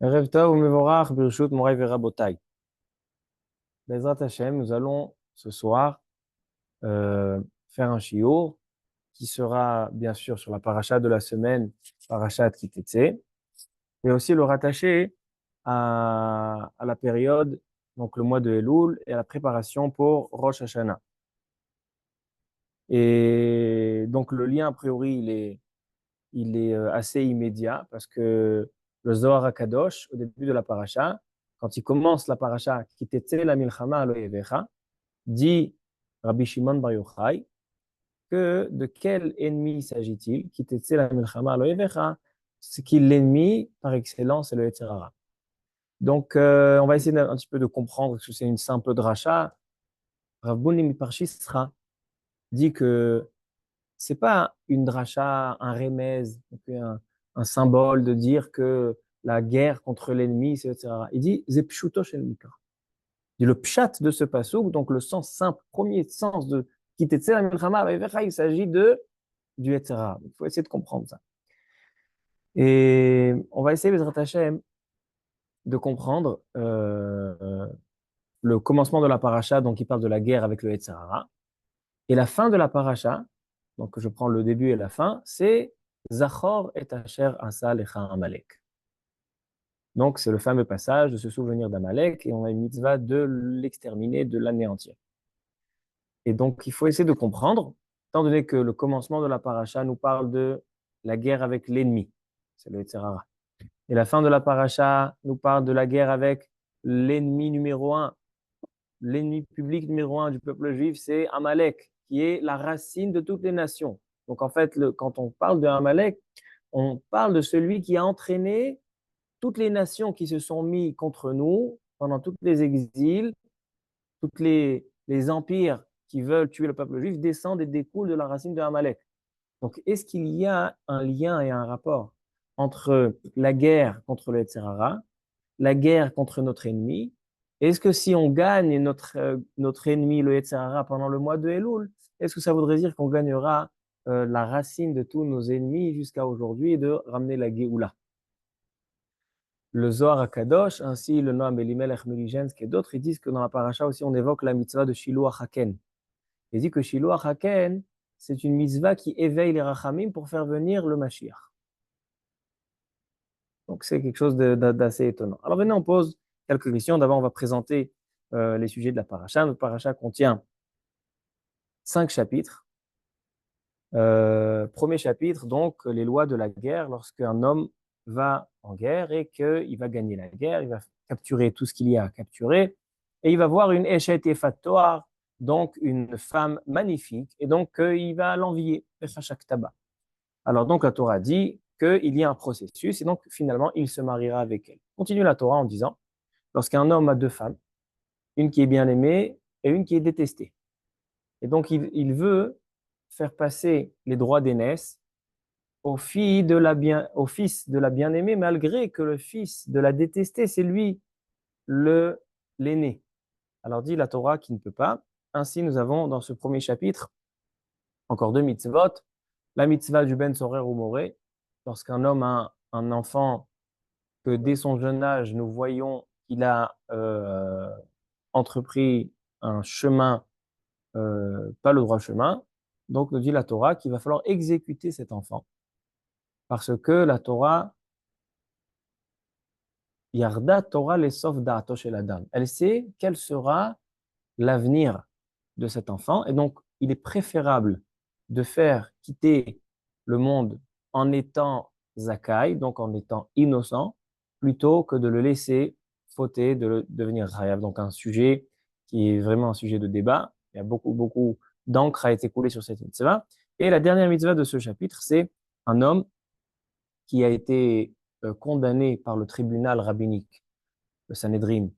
Erev Tov u'mevorach birshut moray verabotai. Bezrat Hashem, nous allons ce soir faire un shiur qui sera bien sûr sur la paracha de la semaine, parachat Kitetse, mais aussi le rattacher à la période, donc le mois de Elul, et à la préparation pour Rosh Hashanah. Et donc le lien, a priori, il est assez immédiat parce que le Zohar HaKadosh, au début de la paracha, quand il commence la paracha, Kitetse la milchama alo yevecha, dit Rabbi Shimon Bar Yochai que de quel ennemi s'agit-il? Kitetse la milchama alo yevecha, c'est qu'il l'ennemi par excellence, c'est le Yetzer Hara. Donc, on va essayer un petit peu de comprendre que c'est une simple dracha. Rav Buni Miparshisra dit que c'est pas une dracha, un remez, un symbole de dire que la guerre contre l'ennemi, c'est etc. Il dit Zepshuto shel Mikra. Il dit le pshat de ce passouk, donc le sens simple, premier sens de Kitetse la milchama, il s'agit du etc. Il faut essayer de comprendre ça. Et on va essayer, Bezrat Hashem, de comprendre le commencement de la paracha, donc il parle de la guerre avec le etc. Et la fin de la paracha, donc je prends le début et la fin, c'est Zachor et Asher Asa Lecha Amalek. Donc c'est le fameux passage de se souvenir d'Amalek et on a une mitzvah de l'exterminer, de l'anéantir. Et donc il faut essayer de comprendre, étant donné que le commencement de la paracha nous parle de la guerre avec l'ennemi, c'est le Yetzirah. Et la fin de la paracha nous parle de la guerre avec l'ennemi numéro un, l'ennemi public numéro un du peuple juif, c'est Amalek, qui est la racine de toutes les nations. Donc en fait, quand on parle de Amalek, on parle de celui qui a entraîné toutes les nations qui se sont mis contre nous pendant tous les exils, tous les empires qui veulent tuer le peuple juif descendent et découlent de la racine de Amalek. Donc est-ce qu'il y a un lien et un rapport entre la guerre contre le Yetzirah, la guerre contre notre ennemi? Est-ce que si on gagne notre ennemi, le Yetzirah, pendant le mois de Elul, est-ce que ça voudrait dire qu'on gagnera la racine de tous nos ennemis jusqu'à aujourd'hui et de ramener la Géoula? Le Zohar HaKadosh, ainsi le Noam Elimelech Miligensk et d'autres, ils disent que dans la paracha aussi, on évoque la mitzvah de Shiloh Haken. Ils disent que Shiloh Haken, c'est une mitzvah qui éveille les rachamim pour faire venir le Mashiach. Donc, c'est quelque chose d'assez étonnant. Alors, maintenant, on pose quelques questions. D'abord, on va présenter les sujets de la paracha. Notre paracha contient 5 chapitres. Premier chapitre, donc, les lois de la guerre lorsqu'un homme va en guerre et qu'il va gagner la guerre, il va capturer tout ce qu'il y a à capturer et il va voir une Eshet Efat Toar, donc une femme magnifique, et donc il va l'envier, Alors donc la Torah dit qu'il y a un processus et donc finalement il se mariera avec elle. Continue la Torah en disant, lorsqu'un homme a deux femmes, une qui est bien aimée et une qui est détestée, et donc il veut faire passer les droits d'aînesse au fils de la bien-aimée, malgré que le fils de la détestée, c'est lui l'aîné. Alors dit la Torah qui ne peut pas. Ainsi, nous avons dans ce premier chapitre encore deux mitzvot. La mitzvah du ben sorer ou moré, lorsqu'un homme a un enfant que dès son jeune âge, nous voyons qu'il a entrepris un chemin, pas le droit chemin, donc nous dit la Torah qu'il va falloir exécuter cet enfant. Parce que la Torah, Yarda Torah les sauf da'ato shel adam. Elle sait quel sera l'avenir de cet enfant. Et donc, il est préférable de faire quitter le monde en étant zakai, donc en étant innocent, plutôt que de le laisser fauter, de le devenir chayav. Donc, un sujet qui est vraiment un sujet de débat. Il y a beaucoup d'encre a été coulée sur cette mitzvah. Et la dernière mitzvah de ce chapitre, c'est un homme qui a été condamné par le tribunal rabbinique, le Sanhedrin,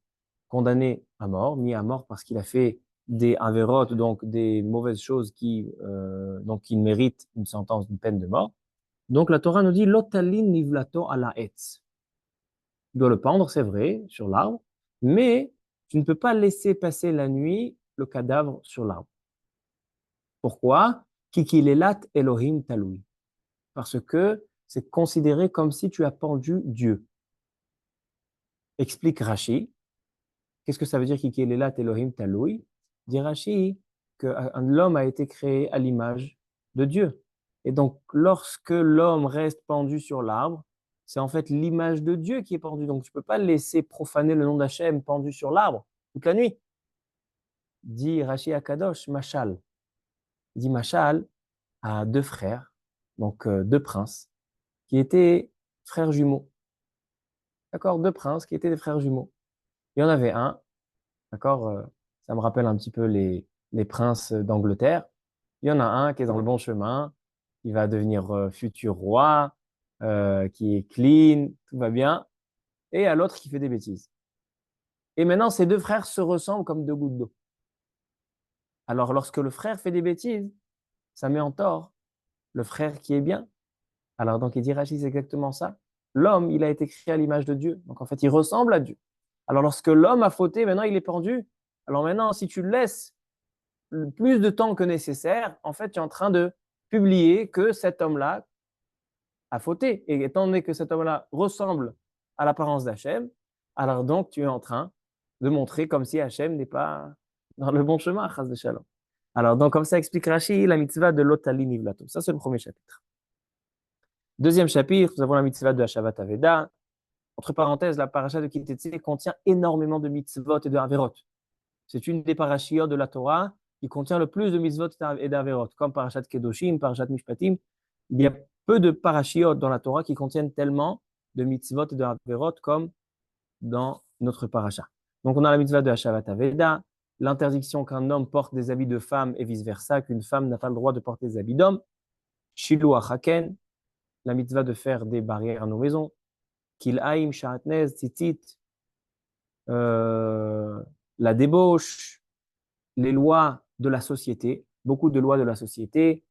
condamné à mort, mis à mort parce qu'il a fait des avérotes, donc des mauvaises choses donc qui méritent une sentence, d'une peine de mort. Donc la Torah nous dit Lotalin nivlato ala etz. Tu dois le pendre, c'est vrai, sur l'arbre, mais tu ne peux pas laisser passer la nuit le cadavre sur l'arbre. Pourquoi? Kikilelat Elohim taloui. Parce que c'est considéré comme si tu as pendu Dieu. Explique Rashi. Qu'est-ce que ça veut dire Kikelela Elohim Taloui? Dit Rashi que l'homme a été créé à l'image de Dieu. Et donc, lorsque l'homme reste pendu sur l'arbre, c'est en fait l'image de Dieu qui est pendue. Donc, tu ne peux pas laisser profaner le nom d'Hachem pendu sur l'arbre toute la nuit. Dit Rashi Akadosh, Machal. Il dit Machal a deux frères, donc deux princes, qui étaient frères jumeaux. D'accord? Deux princes qui étaient des frères jumeaux. Il y en avait un, d'accord? Ça me rappelle un petit peu les princes d'Angleterre. Il y en a un qui est dans le bon chemin, qui va devenir futur roi, qui est clean, tout va bien, et à l'autre qui fait des bêtises. Et maintenant, ces deux frères se ressemblent comme deux gouttes d'eau. Alors, lorsque le frère fait des bêtises, ça met en tort le frère qui est bien. Alors, donc, il dit Rachid, c'est exactement ça. L'homme, il a été créé à l'image de Dieu. Donc, en fait, il ressemble à Dieu. Alors, lorsque l'homme a fauté, maintenant, il est pendu. Alors, maintenant, si tu le laisses plus de temps que nécessaire, en fait, tu es en train de publier que cet homme-là a fauté. Et étant donné que cet homme-là ressemble à l'apparence d'Hachem, alors donc, tu es en train de montrer comme si Hachem n'est pas dans le bon chemin, chas de shalom. Alors, donc, comme ça explique Rashi, la mitzvah de l'otali nivlato. Ça, c'est le premier chapitre. Deuxième chapitre, nous avons la mitzvah de Hashavat Aveda. Entre parenthèses, la paracha de Kitetse contient énormément de mitzvot et de averot. C'est une des parashiot de la Torah qui contient le plus de mitzvot et d'averot, comme parashat Kedoshim, parashat Mishpatim. Il y a peu de parashiot dans la Torah qui contiennent tellement de mitzvot et d'averot comme dans notre paracha. Donc on a la mitzvah de Hashavat Aveda, l'interdiction qu'un homme porte des habits de femme et vice-versa, qu'une femme n'a pas le droit de porter des habits d'homme. Shilu Haken, la mitzvah de faire des barrières à nos maisons. Kil'aim, Sha'atnez, Tzitzit, la débauche, les lois de la société, beaucoup de lois de la société,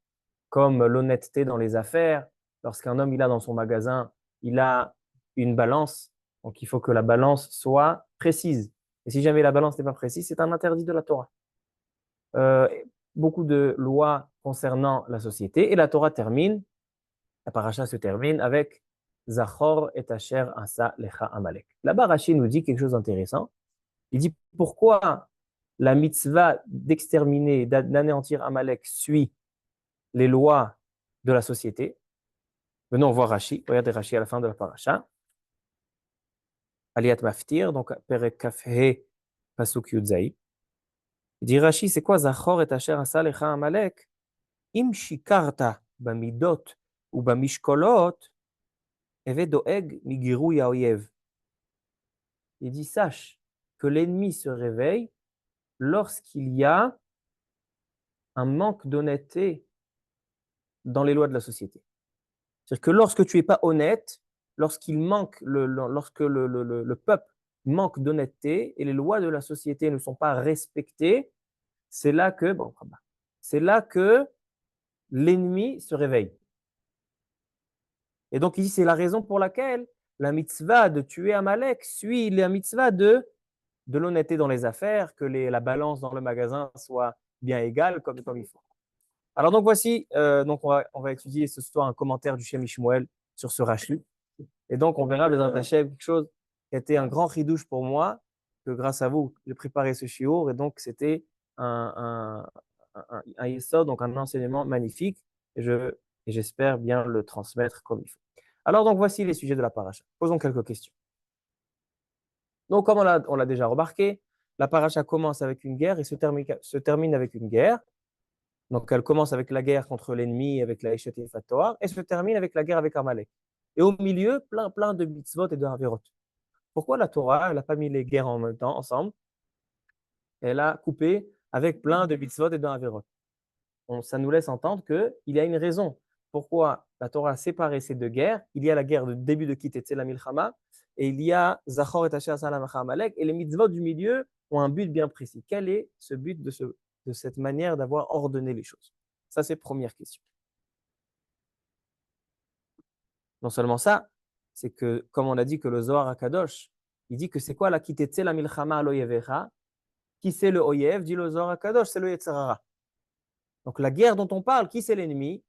comme l'honnêteté dans les affaires. Lorsqu'un homme il a dans son magasin, il a une balance, donc il faut que la balance soit précise. Et si jamais la balance n'est pas précise, c'est un interdit de la Torah. Euh, Beaucoup de lois concernant la société, et la Torah termine, la paracha se termine avec Zachor et Asher Asa Lecha Amalek. Là-bas, Rashi nous dit quelque chose d'intéressant. Il dit pourquoi la mitzvah d'exterminer, d'anéantir Amalek suit les lois de la société. Venons voir Rashi. Regardez Rashi à la fin de la paracha. Aliyat Maftir, donc Perek Kafhe Pasuk Yudzaï. Il dit Rashi, c'est quoi Zachor et Asher Asa Lecha Amalek? Im shikarta bamidot ou bamishkolot, eve doeg migiru yaoyev. Il dit sache que l'ennemi se réveille lorsqu'il y a un manque d'honnêteté dans les lois de la société. C'est-à-dire que lorsque tu n'es pas honnête, lorsque le peuple manque d'honnêteté et les lois de la société ne sont pas respectées, c'est là que, c'est là que l'ennemi se réveille. Et donc, il dit, c'est la raison pour laquelle la mitzvah de tuer Amalek suit la mitzvah de l'honnêteté dans les affaires, que la balance dans le magasin soit bien égale comme il faut. Alors donc voici, donc on va étudier ce soir un commentaire du Shem Ishmuel sur ce Rashi. Et donc on verra les Hachem, quelque chose qui a été un grand chidouche pour moi, que grâce à vous, j'ai préparé ce shiur. Et donc c'était un yesod, donc un enseignement magnifique. Et j'espère bien le transmettre comme il faut. Alors donc voici les sujets de la paracha. Posons quelques questions. Donc comme on l'a déjà remarqué, la paracha commence avec une guerre et se termine avec une guerre. Donc, elle commence avec la guerre contre l'ennemi, avec la Eshet et Fatoar, et se termine avec la guerre avec Amalek. Et au milieu, plein de mitzvot et de haverot. Pourquoi la Torah, elle n'a pas mis les guerres en même temps, ensemble? Elle a coupé avec plein de mitzvot et de haverot. Ça nous laisse entendre qu'il y a une raison. Pourquoi la Torah a séparé ces deux guerres? Il y a la guerre de début de Kitetze la Milchama, et il y a Zachor et Asher Salam Amalek, et les mitzvot du milieu ont un but bien précis. Quel est ce but de cette manière d'avoir ordonné les choses? Ça, c'est première question. Non seulement ça, c'est que, comme on a dit que le Zohar HaKadosh, il dit que c'est quoi la Kitetse la Milchama aloyevecha? Qui c'est le Oyev? Dit le Zohar HaKadosh, c'est le Yetzirara. Donc la guerre dont on parle, qui c'est l'ennemi?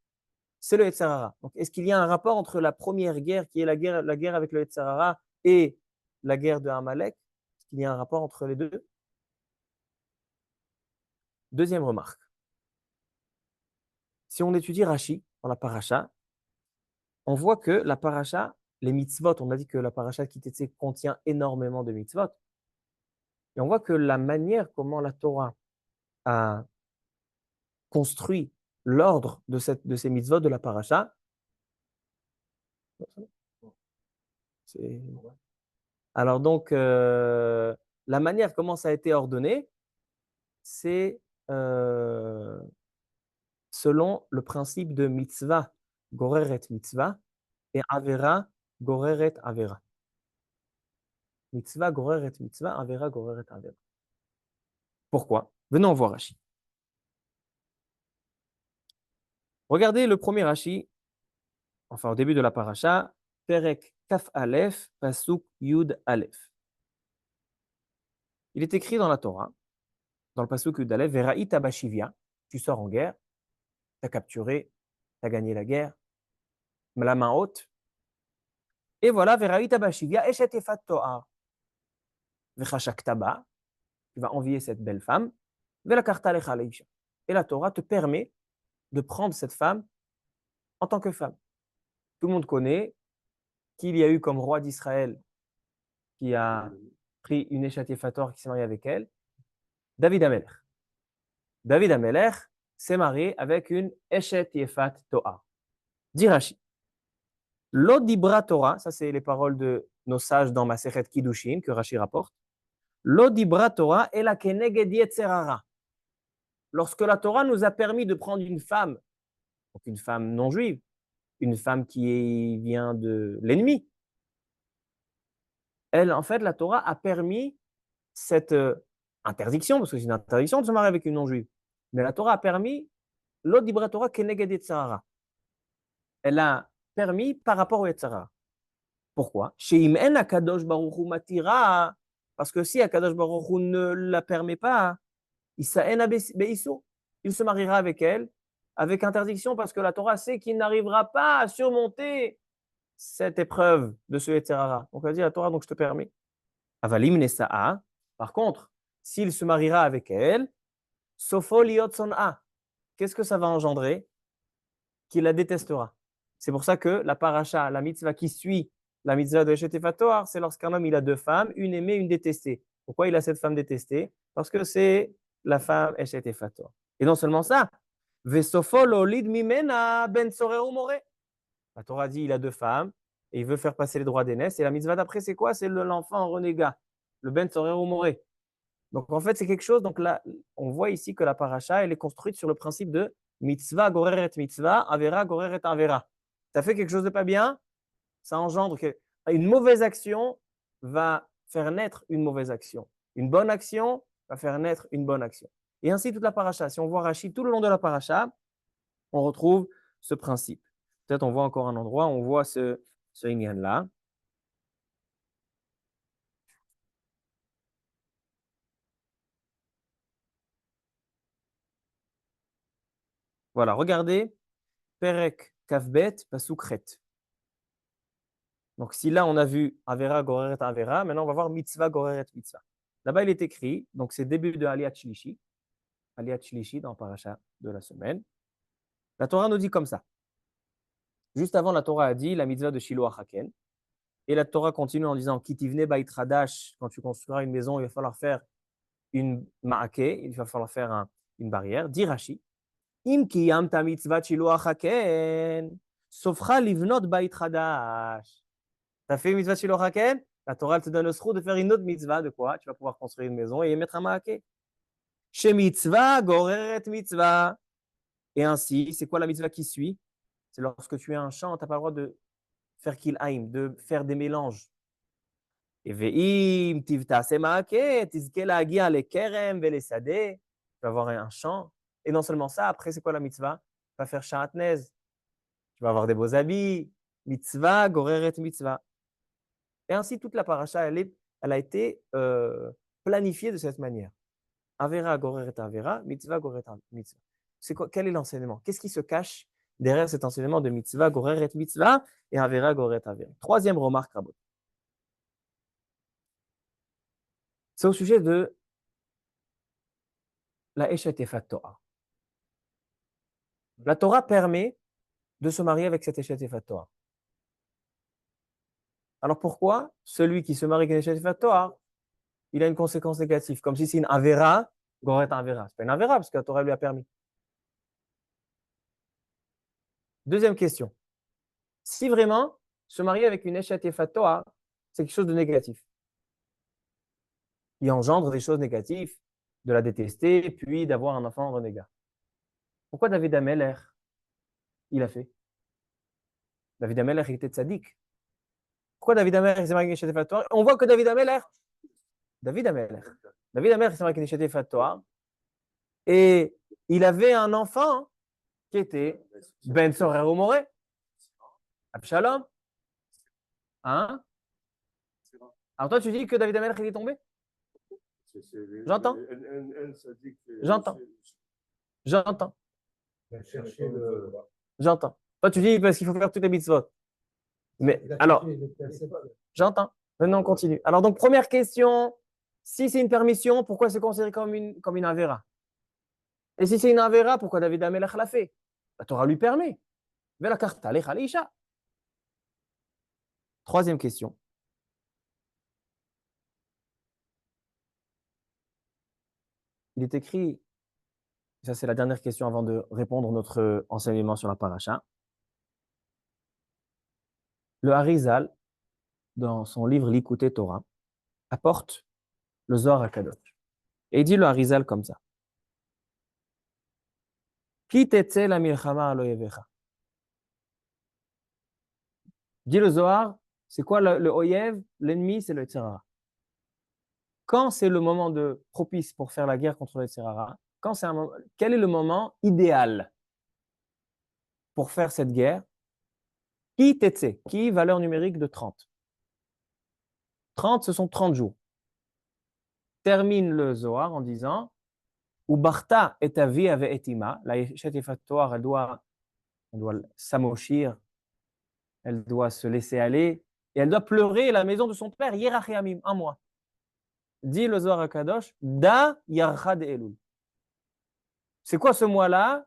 C'est le Yetzirara. Donc est-ce qu'il y a un rapport entre la première guerre, qui est la guerre avec le Yetzirara, et la guerre de Amalek? Est-ce qu'il y a un rapport entre les deux? Deuxième remarque. Si on étudie Rashi dans la paracha, on voit que la paracha, les mitzvot, on a dit que la paracha Kitetse contient énormément de mitzvot. Et on voit que la manière comment la Torah a construit l'ordre de ces mitzvot de la paracha, alors donc, la manière comment ça a été ordonné, c'est selon le principe de mitzvah, goreret mitzvah, et avera, goreret avera. Mitzvah, goreret mitzvah, avera, goreret avera. Pourquoi? Venons voir Rashi. Regardez le premier Rashi, enfin au début de la paracha, Perek Kaf Aleph, Pasuk Yud Aleph. Il est écrit dans la Torah, dans le Pasuk Yud Aleph, Veraïta Bashivia, tu sors en guerre, tu as capturé, tu as gagné la guerre, la main haute. Et voilà, Veraïta Bashivia, Eshet Efat Toar, Vechashaktaba, tu vas envier cette belle femme, Velakarta Lecha Leisha. Et la Torah te permet de prendre cette femme en tant que femme. Tout le monde connaît qu'il y a eu comme roi d'Israël qui a pris une Eshet Fator qui s'est mariée avec elle, David Amelech. David Amelech s'est marié avec une Eshet Yefat Toa. Dit Rashi. Lo dibra Torah, ça c'est les paroles de nos sages dans Masechet Kiddushin que Rashi rapporte. Lo dibra Torah et la keneged yetzerara. Lorsque la Torah nous a permis de prendre une femme, donc une femme non juive, une femme qui vient de l'ennemi, elle, en fait, la Torah a permis cette interdiction, parce que c'est une interdiction de se marier avec une non-juive, mais la Torah a permis l'odibra Torah keneged yetzerara. Elle a permis par rapport au yetzerara. Pourquoi? Sheim en Akadosh Baruch Hu matira, parce que si Akadosh Baruch Hu ne la permet pas, il se mariera avec elle avec interdiction, parce que la Torah sait qu'il n'arrivera pas à surmonter cette épreuve de ce yetzerara. Donc elle dit à la Torah, donc je te permets. Avalim nesa'a. Par contre, s'il se mariera avec elle, sofo liot son'a. Qu'est-ce que ça va engendrer? Qu'il la détestera. C'est pour ça que la paracha, la mitzvah qui suit la mitzvah de Eshet Fatoar, c'est lorsqu'un homme il a deux femmes, une aimée, une détestée. Pourquoi il a cette femme détestée? Parce que c'est la femme Eshet Fatoar. Et non seulement ça, Vesofo lolid mimena ben sorer ou more. La Torah dit il a deux femmes et il veut faire passer les droits d'aînesse. Et la mitzvah d'après, c'est quoi? C'est l'enfant renégat, le ben sorer ou more. Donc en fait, c'est quelque chose. Donc là, on voit ici que la paracha, elle est construite sur le principe de mitzvah goreret mitzvah, avera goreret avera. Tu as fait quelque chose de pas bien, ça engendre que une mauvaise action va faire naître une mauvaise action. Une bonne action va faire naître une bonne action. Et ainsi toute la paracha. Si on voit Rashi tout le long de la paracha, on retrouve ce principe. Peut-être on voit encore un endroit, on voit ce inyan-là. Voilà, regardez, Perek Kavbet Pasukret. Donc, si là, on a vu Avera, Goreret, Avera, maintenant, on va voir Mitzvah, Goreret, Mitzvah. Là-bas, il est écrit, donc c'est début de Aliyat Shlishi dans le paracha de la semaine. La Torah nous dit comme ça. Juste avant, la Torah a dit la Mitzvah de Shiloh HaKen. Et la Torah continue en disant Kitivne Bait Radash, quand tu construiras une maison, il va falloir faire une ma'ake, il va falloir faire une barrière. Dit Rashi, Im kiyam ta mitzvah Shiloh HaKen, sofcha livnot Bait Radash. Tu as fait une mitzvah Shiloh HaKen, la Torah te donne le sroud de faire une autre mitzvah. De quoi? Tu vas pouvoir construire une maison et y mettre un ma'ake. Chez mitzvah, goreret mitzvah. Et ainsi, c'est quoi la mitzvah qui suit? C'est lorsque tu as un champ, tu n'as pas le droit de faire kil'aim, de faire des mélanges. Et ve'im tivtase ma'ake, tizke la'agia lekerem ve'lesadeh. Tu vas avoir un champ. Et non seulement ça, après, c'est quoi la mitzvah? Tu vas faire sha'atnez. Tu vas avoir des beaux habits. Mitzvah, goreret mitzvah. Et ainsi, toute la paracha, elle a été planifiée de cette manière. Avera, goreret, avera, mitzvah, goreret, mitzvah. Quel est l'enseignement? Qu'est-ce qui se cache derrière cet enseignement de mitzvah, goreret, mitzvah et avera, goreret, avera? Troisième remarque, Rabot. C'est au sujet de la Eshet Efat Torah. La Torah permet de se marier avec cette Eshet Efat Torah. Alors pourquoi celui qui se marie avec une Eshet Efat Torah, il a une conséquence négative, comme si c'est une Avera, Goret Avera. Ce n'est pas une Avera parce que la Torah lui a permis. Deuxième question. Si vraiment se marier avec une Eshet Efat Torah, c'est quelque chose de négatif, qui engendre des choses négatives, de la détester, puis d'avoir un enfant renégat. Pourquoi David Ameller, il a fait? David Ameller, il était tzaddik. Pourquoi David Ameller, il s'est marié avec une Eshet Efat Torah? On voit que David Ameller, il s'est marié avec une Eshet Efat Torah, et il avait un enfant qui était Ben Sorer Moré, Abshalom. Hein? Alors toi, tu dis que David Ameller, il est tombé? J'entends. J'entends. J'entends. J'entends. Toi, tu dis parce qu'il faut faire toutes les mitzvot. Mais alors, j'entends. Maintenant, on continue. Alors, donc, première question. Si c'est une permission, pourquoi c'est considéré comme une avéra? Et si c'est une avéra, pourquoi David Amelech l'a fait? La Torah lui permet. Vela karta lecha leisha. Troisième question. Il est écrit, ça c'est la dernière question avant de répondre à notre enseignement sur la paracha. Le Harizal, dans son livre L'Ikouté Torah, apporte le Zohar HaKadosh. Et il dit le Harizal comme ça. Ki tetze la milchama alo yevecha. Dit le Zohar, c'est quoi le oyev? L'ennemi, c'est le Yetzirah. Quand c'est le moment propice pour faire la guerre contre le Yetzirah, quel est le moment idéal pour faire cette guerre? Ki tetse, qui valeur numérique de 30. 30, ce sont 30 jours. Termine le Zohar en disant Ubarta et avi ave etima, la Eshet Efat Torah, elle doit s'amochir, elle doit se laisser aller, et elle doit pleurer la maison de son père, Yerach Yamim, un mois. Dit le Zohar HaKadosh, Da Yarcha de Elul. C'est quoi ce mois-là?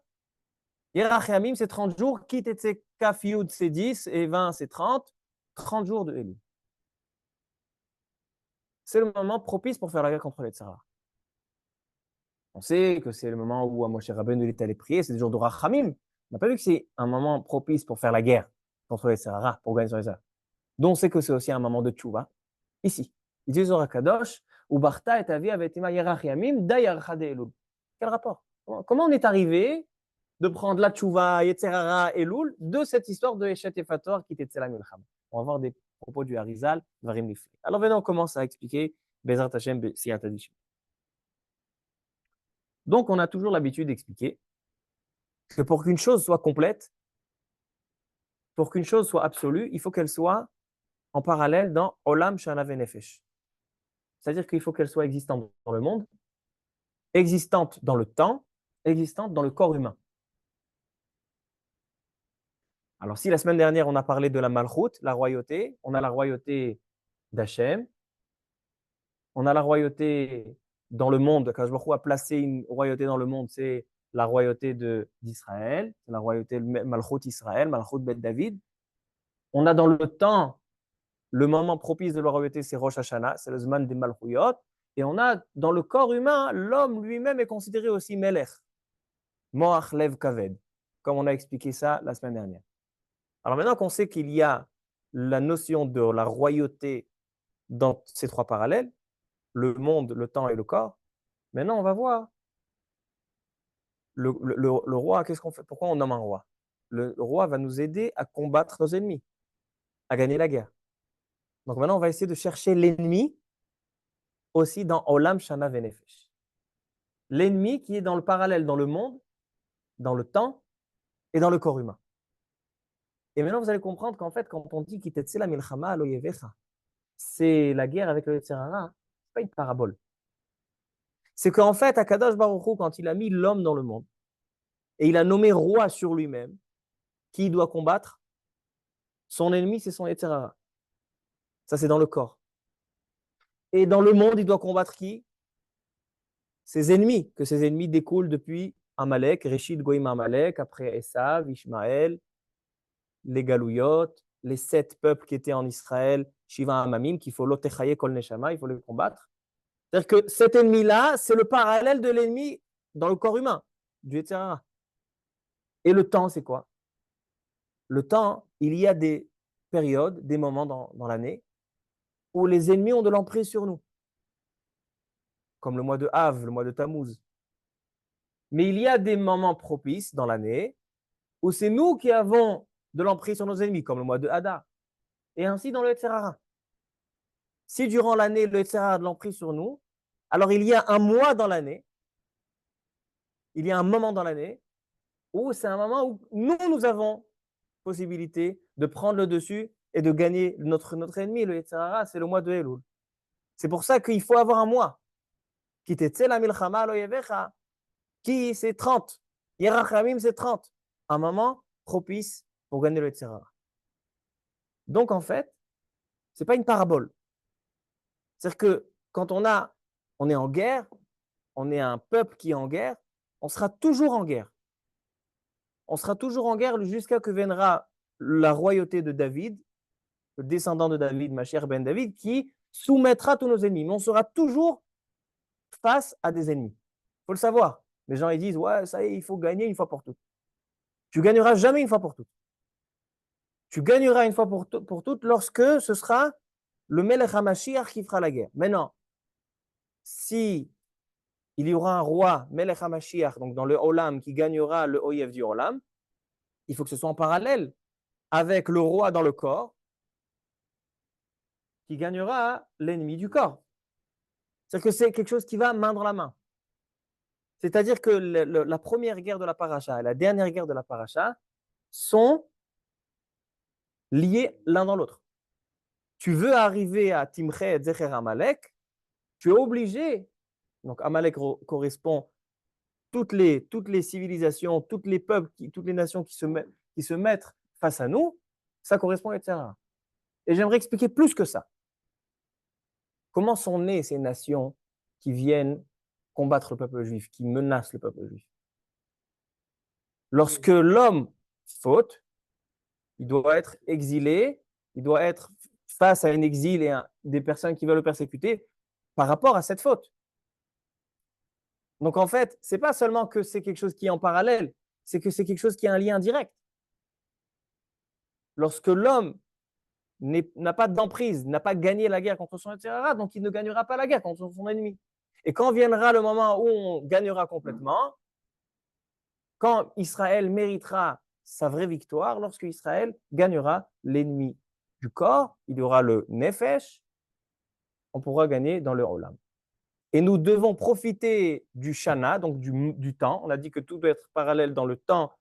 Yerach Yamim, c'est 30 jours, Kit et Kaf Yud, c'est 10, et 20, c'est 30. 30 jours de Elul. C'est le moment propice pour faire la guerre contre les Tzara. On sait que c'est le moment où Moshe Rabbeinu est allé prier, c'est des jours de Rachamim. On n'a pas vu que c'est un moment propice pour faire la guerre contre les Tzara, pour gagner sur les Tzara. Donc on sait que c'est aussi un moment de tchouva. Ici, il dit Zohar Kadosh, ou Barta et Avi avec Tima Yerach Yamim, Da Yarcha de Elul. Quel rapport? Comment on est arrivé de prendre la tchouva, Yetzerara, Elul, de cette histoire de Eshet Efator qui était Tzelam Yulcham? On va voir des propos du Harizal, Varim Nifli. Alors maintenant, on commence à expliquer Bezrat Hashem, Siyat Hadishim. Donc, on a toujours l'habitude d'expliquer que pour qu'une chose soit complète, pour qu'une chose soit absolue, il faut qu'elle soit en parallèle dans Olam Shana Venefesh. C'est-à-dire qu'il faut qu'elle soit existante dans le monde, existante dans le temps, existante dans le corps humain. Alors, si la semaine dernière, on a parlé de la Malchut, la royauté, on a la royauté d'Hachem, on a la royauté dans le monde, quand Baruch Hu a placé une royauté dans le monde, c'est la royauté d'Israël, la royauté Malchut Israël, Malchut Bet David. On a dans le temps, le moment propice de la royauté, c'est Rosh Hashanah, c'est le Zman des Malchuyot. Et on a dans le corps humain, l'homme lui-même est considéré aussi Melech, Moach Lev Kaved, comme on a expliqué ça la semaine dernière. Alors maintenant qu'on sait qu'il y a la notion de la royauté dans ces trois parallèles, le monde, le temps et le corps, maintenant on va voir le roi, qu'est-ce qu'on fait? Pourquoi on nomme un roi? Le roi va nous aider à combattre nos ennemis, à gagner la guerre. Donc maintenant on va essayer de chercher l'ennemi aussi dans Olam Shana Venefesh. L'ennemi qui est dans le parallèle dans le monde, dans le temps et dans le corps humain. Et maintenant, vous allez comprendre qu'en fait, quand on dit Kitetsela Milchama Aloyevecha, c'est la guerre avec le Yetzirara, ce n'est pas une parabole. C'est qu'en fait, Akadosh Baruch Hu, quand il a mis l'homme dans le monde, et il a nommé roi sur lui-même, qui il doit combattre? Son ennemi, c'est son Yetzirara. Ça, c'est dans le corps. Et dans le monde, il doit combattre qui? Ses ennemis, que ses ennemis découlent depuis Amalek, Réchid Goïm Amalek, après Esav, Ishmaël, les Galouyot, les 7 peuples qui étaient en Israël, Shiva Amamim, qu'il faut l'Otechaye Kol Neshama, il faut les combattre. C'est-à-dire que cet ennemi-là, c'est le parallèle de l'ennemi dans le corps humain, du etc. Et le temps, c'est quoi? Le temps, il y a des périodes, des moments dans l'année où les ennemis ont de l'emprise sur nous, comme le mois de Av, le mois de Tammuz. Mais il y a des moments propices dans l'année où c'est nous qui avons de l'emprise sur nos ennemis, comme le mois de Hadar. Et ainsi dans le Yetzirara. Si durant l'année, le Yetzirara a de l'emprise sur nous, alors il y a un mois dans l'année, il y a un moment dans l'année où c'est un moment où nous avons possibilité de prendre le dessus et de gagner notre ennemi, le Yetzirara, c'est le mois de Elul. C'est pour ça qu'il faut avoir un mois. Qui c'est 30. Yerachamim, c'est 30. Un moment propice pour gagner le Yetzirara. Donc, en fait, ce n'est pas une parabole. C'est-à-dire que quand on est en guerre, on est un peuple qui est en guerre, on sera toujours en guerre. On sera toujours en guerre jusqu'à que viendra la royauté de David, le descendant de David, Mashiach ben David, qui soumettra tous nos ennemis. Mais on sera toujours face à des ennemis. Il faut le savoir. Les gens ils disent, ouais, ça y est, il faut gagner une fois pour toutes. Tu gagneras jamais une fois pour toutes. Tu gagneras une fois pour toutes lorsque ce sera le Melech HaMashiach qui fera la guerre. Maintenant, si il y aura un roi, Melech HaMashiach, donc dans le Olam, qui gagnera le Oyev du Olam, il faut que ce soit en parallèle avec le roi dans le corps, qui gagnera l'ennemi du corps. C'est-à-dire que c'est quelque chose qui va main dans la main. C'est-à-dire que la première guerre de la paracha et la dernière guerre de la paracha sont liés l'un dans l'autre. Tu veux arriver à Timchet Zecher Amalek, tu es obligé, donc Amalek correspond toutes les civilisations, tous les peuples, toutes les nations qui se mettent face à nous, ça correspond, etc. Et j'aimerais expliquer plus que ça. Comment sont nées ces nations qui viennent combattre le peuple juif, qui menacent le peuple juif? Lorsque l'homme faute, il doit être exilé, il doit être face à un exil et des personnes qui veulent le persécuter par rapport à cette faute. Donc en fait, ce n'est pas seulement que c'est quelque chose qui est en parallèle, c'est que c'est quelque chose qui a un lien direct. Lorsque l'homme n'a pas d'emprise, n'a pas gagné la guerre contre son etc., donc il ne gagnera pas la guerre contre son ennemi. Et quand viendra le moment où on gagnera complètement, quand Israël méritera sa vraie victoire, lorsque Israël gagnera l'ennemi du corps, il y aura le Nefesh, on pourra gagner dans le Olam. Et nous devons profiter du Shana, donc du temps. On a dit que tout doit être parallèle dans le temps,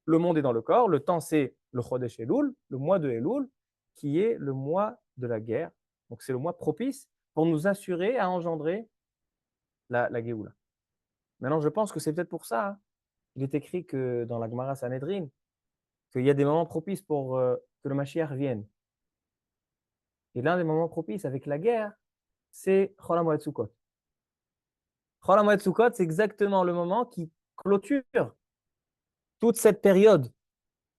le monde et dans le corps. Le temps, c'est le Chodesh Elul, le mois de Elul, qui est le mois de la guerre. Donc c'est le mois propice pour nous assurer à engendrer la Géoula. Maintenant, je pense que c'est peut-être pour ça. Il est écrit que dans la Gemara Sanhedrin, qu'il y a des moments propices pour que le Mashiach vienne. Et l'un des moments propices avec la guerre, c'est Chol HaMoed Sukkot. Chol HaMoed Sukkot, c'est exactement le moment qui clôture toute cette période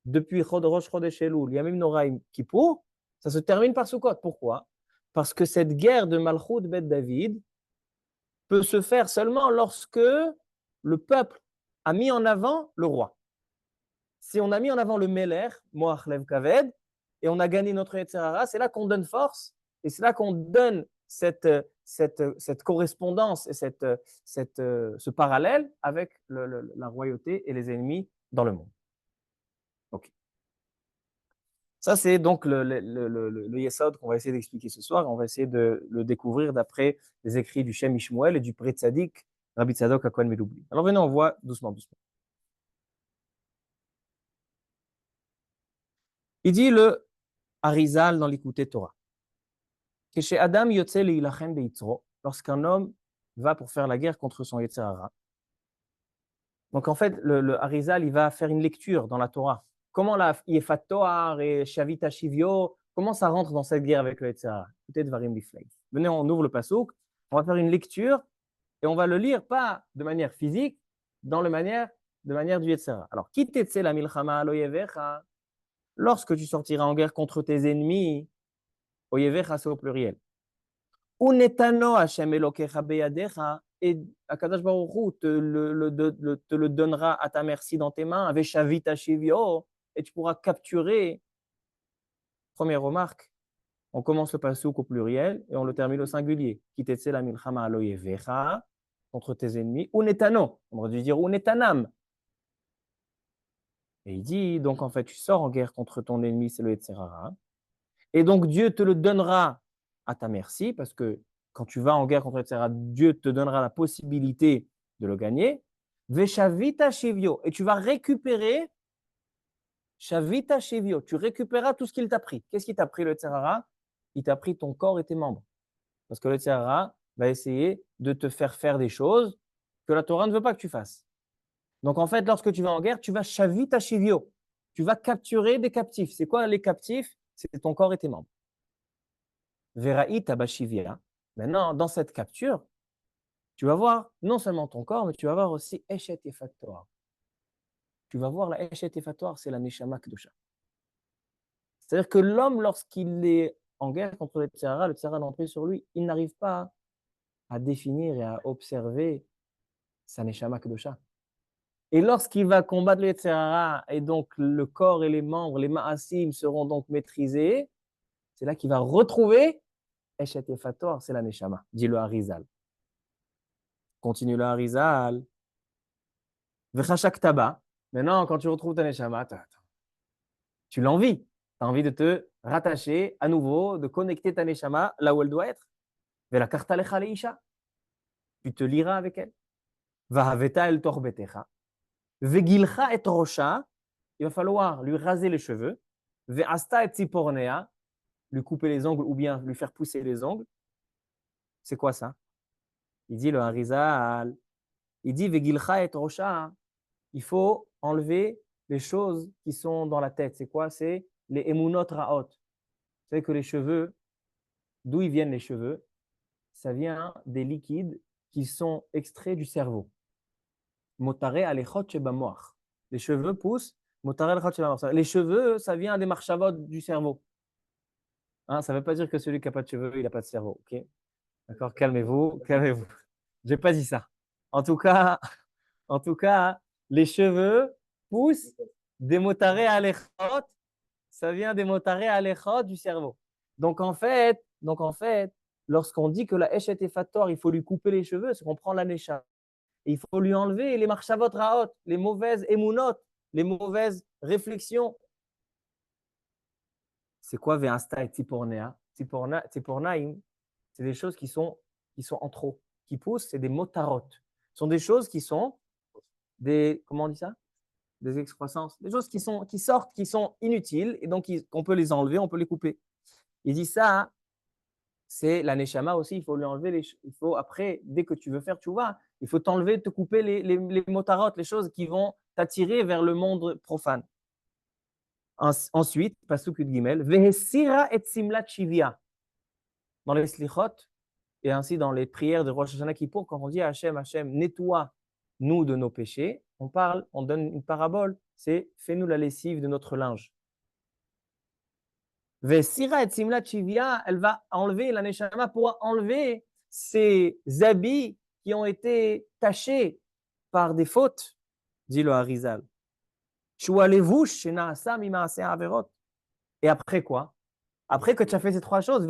depuis Rosh Chodesh Elul, Yamim Noraim Kippour, ça se termine par Sukkot. Pourquoi? Parce que cette guerre de Malchut Bet David peut se faire seulement lorsque le peuple a mis en avant le roi. Si on a mis en avant le Meler, Moach Lev Kaved, et on a gagné notre Yetzirara, c'est là qu'on donne force, et c'est là qu'on donne cette correspondance et ce parallèle avec la royauté et les ennemis dans le monde. Okay. Ça, c'est donc le Yesod qu'on va essayer d'expliquer ce soir. On va essayer de le découvrir d'après les écrits du Shem Ishmuel et du Pré Tzadik, Rabbi Tzadok à Kohen Meloubli. Alors venez, on voit doucement, doucement. Il dit le Arizal dans l'Écouté Torah. Que chez Adam Yotze Leilachem Beitzro, lorsqu'un homme va pour faire la guerre contre son Yetzirara. Donc en fait, le Arizal, il va faire une lecture dans la Torah. Comment la Yefat Toar et Shavit Hashivyo, comment ça rentre dans cette guerre avec le Yetzirah? Écoutez, Dvarim Bifleim. Venez, on ouvre le pasouk, on va faire une lecture et on va le lire pas de manière physique, de manière du Yetzirah. Alors, qui t'etse la milchama aloyevecha? Lorsque tu sortiras en guerre contre tes ennemis, oyevecha c'est au pluriel. Unetano Hashem Elokecha beyadecha, et Akadosh Baruch Hu te le donnera à ta merci dans tes mains, Veshavita Shivio, et tu pourras capturer. Première remarque, on commence le pasuk au pluriel et on le termine au singulier. Kitetse la milchama aloyevecha, contre tes ennemis, Unetano, on aurait dû dire Unetanam. Et il dit, donc en fait, tu sors en guerre contre ton ennemi, c'est le Yetzirah. Et donc Dieu te le donnera à ta merci, parce que quand tu vas en guerre contre le Yetzirah, Dieu te donnera la possibilité de le gagner. Veshavita Shivio, et tu vas récupérer Shavita Shivio, tu récupéreras tout ce qu'il t'a pris. Qu'est-ce qu'il t'a pris le Yetzirah? Il t'a pris ton corps et tes membres. Parce que le Yetzirah va essayer de te faire des choses que la Torah ne veut pas que tu fasses. Donc, en fait, lorsque tu vas en guerre, tu vas Shavita Shivio. Tu vas capturer des captifs. C'est quoi les captifs? C'est ton corps et tes membres. Veraïta Bashivia. Maintenant, dans cette capture, tu vas voir non seulement ton corps, mais tu vas voir aussi Eshet Yefator. Tu vas voir la Eshet Yefator, c'est la Neshama Kedusha. C'est-à-dire que l'homme, lorsqu'il est en guerre contre le Tsara l'emprise sur lui, il n'arrive pas à définir et à observer sa Neshama Kedusha. Et lorsqu'il va combattre le Yetzirah, et donc le corps et les membres, les ma'asim seront donc maîtrisés, c'est là qu'il va retrouver Eshet Yefator, c'est la Neshama, dit le Harizal. Continue le Harizal. Vechashak Taba. Maintenant, quand tu retrouves ta Neshama, tu l'envies. Tu as envie de te rattacher à nouveau, de connecter ta Neshama là où elle doit être. Vela karta lecha leisha. Tu te liras avec elle. Vahaveta el torbetecha. Vegilcha et rosha. Il va falloir lui raser les cheveux. Ve'asta et tzipornea. Lui couper les ongles ou bien lui faire pousser les ongles. C'est quoi ça? Il dit le Harizal. Il dit Vegilcha et rosha. Il faut enlever les choses qui sont dans la tête. C'est quoi? C'est les emunot raot. Vous savez que les cheveux, d'où ils viennent les cheveux? Ça vient des liquides qui sont extraits du cerveau. Motare alechot shebamoach. Les cheveux poussent. Motare alechot shebamoach. Les cheveux, ça vient des marchavot du cerveau. Hein, ça ne veut pas dire que celui qui n'a pas de cheveux, il n'a pas de cerveau. Ok? D'accord? Calmez-vous, calmez-vous. Je n'ai pas dit ça. En tout cas, les cheveux poussent des motare alechot. Ça vient des motare alechot du cerveau. Donc en fait, lorsqu'on dit que la Eshet Efator, il faut lui couper les cheveux, c'est qu'on prend la Nesha. Et il faut lui enlever les marchavot raot, les mauvaises émounot, les mauvaises réflexions. C'est quoi Ve'asta et Tipornea? Tipornaim, c'est des choses qui sont en trop, qui poussent, c'est des motarot. Ce sont des choses qui sont des, comment on dit ça? Des excroissances, des choses qui sortent, qui sont inutiles, et donc on peut les enlever, on peut les couper. Il dit ça, c'est la neshama aussi, il faut lui enlever, il faut après, dès que tu veux faire tchouva, il faut t'enlever, te couper les motarot, les choses qui vont t'attirer vers le monde profane. Ensuite, pasuk gimel, vehesira et simlat shivia. Dans les slichot, et ainsi dans les prières de Rosh Hashanah Kippour, quand on dit à Hachem, Hachem, nettoie-nous de nos péchés, on donne une parabole, c'est fais-nous la lessive de notre linge. Vesira et simlat shivia, elle va enlever, la neshama pourra enlever ces habits qui ont été tachés par des fautes, dit le Harizal. Et après quoi? Après que tu as fait ces trois choses,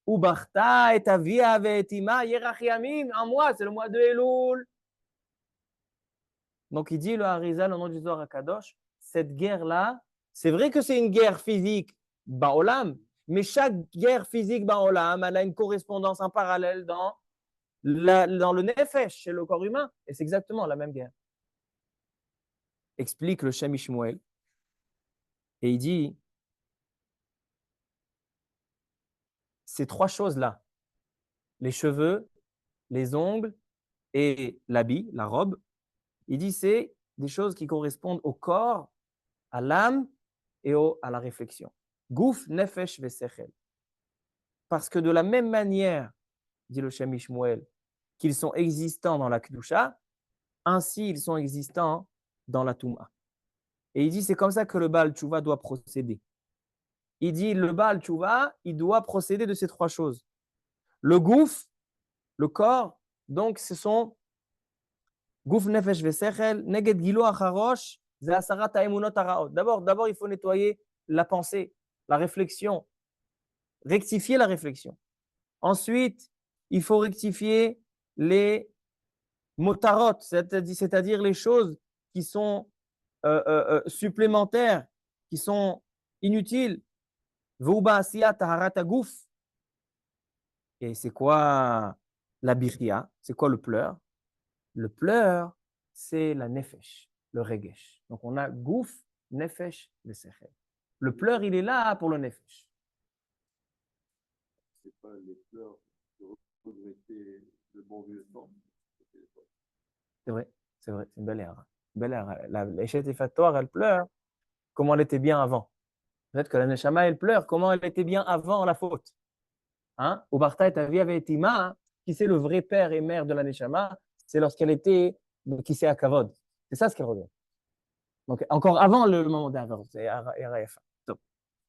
Ubarta et avia ve'etima yerach yamim, un mois, c'est le mois de Elul. Donc il dit le Harizal au nom du Zohar HaKadosh, cette guerre-là, c'est vrai que c'est une guerre physique, Baolam, mais chaque guerre physique Baolam, elle a une correspondance, un parallèle dans le Nefesh, chez le corps humain, et c'est exactement la même guerre. Explique le Shem Ishmuel, et il dit, ces trois choses-là, les cheveux, les ongles et l'habit, la robe, il dit c'est des choses qui correspondent au corps, à l'âme et à la réflexion. Gouf, nefesh, vesechel. Parce que de la même manière, dit le Shem Ishmuel, qu'ils sont existants dans la Kedusha, ainsi ils sont existants dans la Touma. Et il dit, c'est comme ça que le Baal Tchouva doit procéder. Il dit, le Baal Tchouva, il doit procéder de ces trois choses. Le gouf, le corps, donc ce sont gouf, nefesh, vesechel, neged gilo acharosh, ze asarat ha'emunot haraot. D'abord, il faut nettoyer la pensée, la réflexion, rectifier la réflexion. Ensuite, il faut rectifier les motarot, c'est-à-dire les choses qui sont supplémentaires, qui sont inutiles. Vouba asiyat taharat agouf. Et c'est quoi la birria? C'est quoi le pleur? Le pleur, c'est la nefesh, le regesh. Donc on a gouf, nefesh, vesechel. Le pleur, il est là pour le nefesh. C'est pas les pleurs de regretter le bon vieux temps. C'est vrai, c'est une belle erreur. Belle erreur. L'échette effatoire, elle pleure comment elle était bien avant. Peut-être que la neshama, elle pleure comment elle était bien avant la faute. Hein? Ubarta et Avi avait été qui c'est le vrai père et mère de la neshama? C'est lorsqu'elle était qui c'est à Kavod. C'est ça ce qu'elle regarde. Donc encore avant le moment d'avant.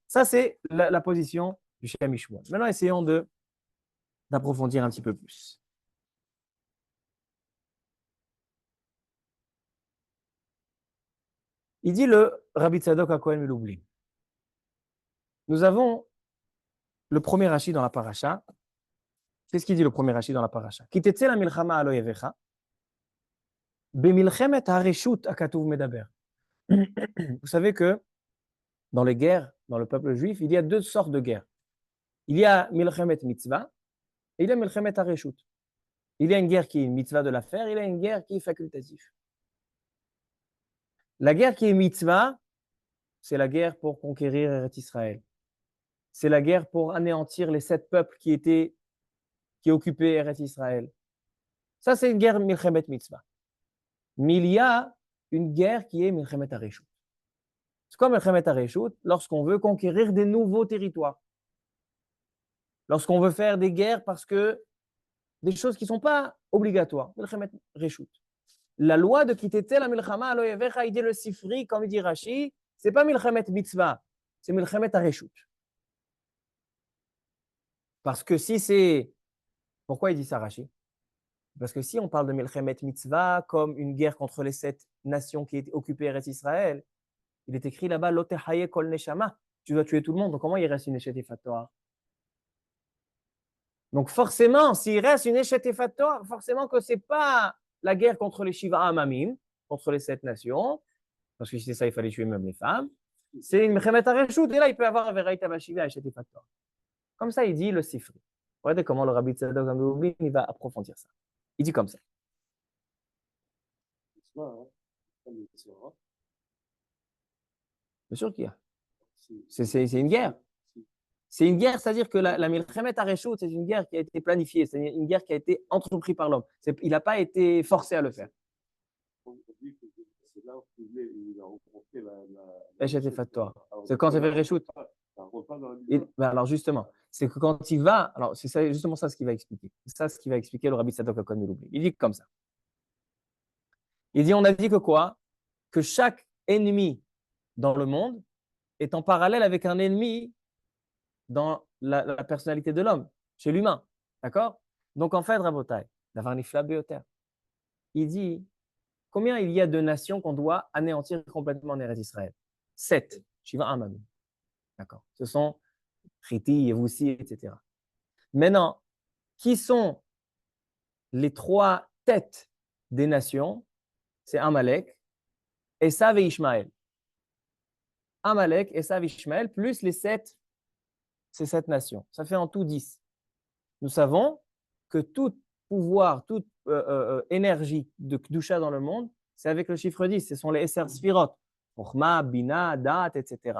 Ça, c'est la position du Shem Mishmuel. Maintenant, essayons d'approfondir un petit peu plus. Il dit le Rabbi Tzadok à Kohen Meloubli. Nous avons le premier Rashi dans la paracha. Qu'est-ce qu'il dit le premier Rashi dans la paracha? Kitetze la milchama alo yevecha, bemilchemet hareshut akatuv medaber. Vous savez que dans les guerres, dans le peuple juif, il y a deux sortes de guerres. Il y a milchemet mitzvah et il y a milchemet hareshut. Il y a une guerre qui est une mitzvah de la faire, il y a une guerre qui est facultative. La guerre qui est mitzvah, c'est la guerre pour conquérir Eretz Israël. C'est la guerre pour anéantir les 7 peuples qui occupaient Eretz Israël. Ça, c'est une guerre milchemet mitzvah. Mais il y a une guerre qui est milchemet hareshut. C'est quoi milchemet hareshut? Lorsqu'on veut conquérir des nouveaux territoires. Lorsqu'on veut faire des guerres parce que des choses qui ne sont pas obligatoires. Milchemet hareshut. La loi de Kitete la milchama alo yevecha, il dit le sifri, comme il dit Rashi, c'est pas milchemet mitzvah, c'est milchemet hareshut. Parce que si c'est... Pourquoi il dit ça, Rashi? Parce que si on parle de milchemet mitzvah comme une guerre contre les 7 nations qui étaient occupées Eretz Israël, il est écrit là-bas, Lotehaye kol neshama, tu dois tuer tout le monde. Donc comment il reste une échette effatoire? Donc forcément, s'il reste une échette effatoire, forcément que ce n'est pas la guerre contre les Shiva Amamim, contre les 7 nations, parce que si c'est ça, il fallait tuer même les femmes. C'est une milchemet hareshut, et là, il peut y avoir un veraita bashiva échette effatoire. Comme ça, il dit le sifri. Regardez comment le Rabbi Tzadok Amloublin, il va approfondir ça. Il dit comme ça. Bien sûr qu'il y a. C'est une guerre. C'est une guerre, c'est-à-dire que la milchemet hareshut, c'est une guerre qui a été planifiée, c'est une guerre qui a été entreprise par l'homme. Il n'a pas été forcé à le faire. C'est là où il a rencontré Échette effatoire. C'est quand c'est fait reshoot. Alors justement, c'est que quand il va, alors c'est ça, justement ça ce qu'il va expliquer. C'est ça ce qu'il va expliquer le Rabbi Tzadok HaKohen Meloubli. Il dit comme ça. Il dit, on a dit que quoi? Que chaque ennemi dans le monde est en parallèle avec un ennemi dans la personnalité de l'homme, chez l'humain. D'accord? Donc en fait, Rabotai, d'avoir un ifla beoter, il dit, combien il y a de nations qu'on doit anéantir complètement en Eretz Israël? 7. Shiva Amamim. D'accord? Ce sont Chiti, Yevoussi, etc. Maintenant, qui sont les 3 têtes des nations? C'est Amalek, Esav et Ishmaël. Amalek, Esav et Ishmaël, plus ces 7 nations. Ça fait en tout 10. Nous savons que tout pouvoir, toute énergie de Kedusha dans le monde, c'est avec le chiffre 10. Ce sont les Esser Sfirot. Chokhma, Bina, Dat, etc.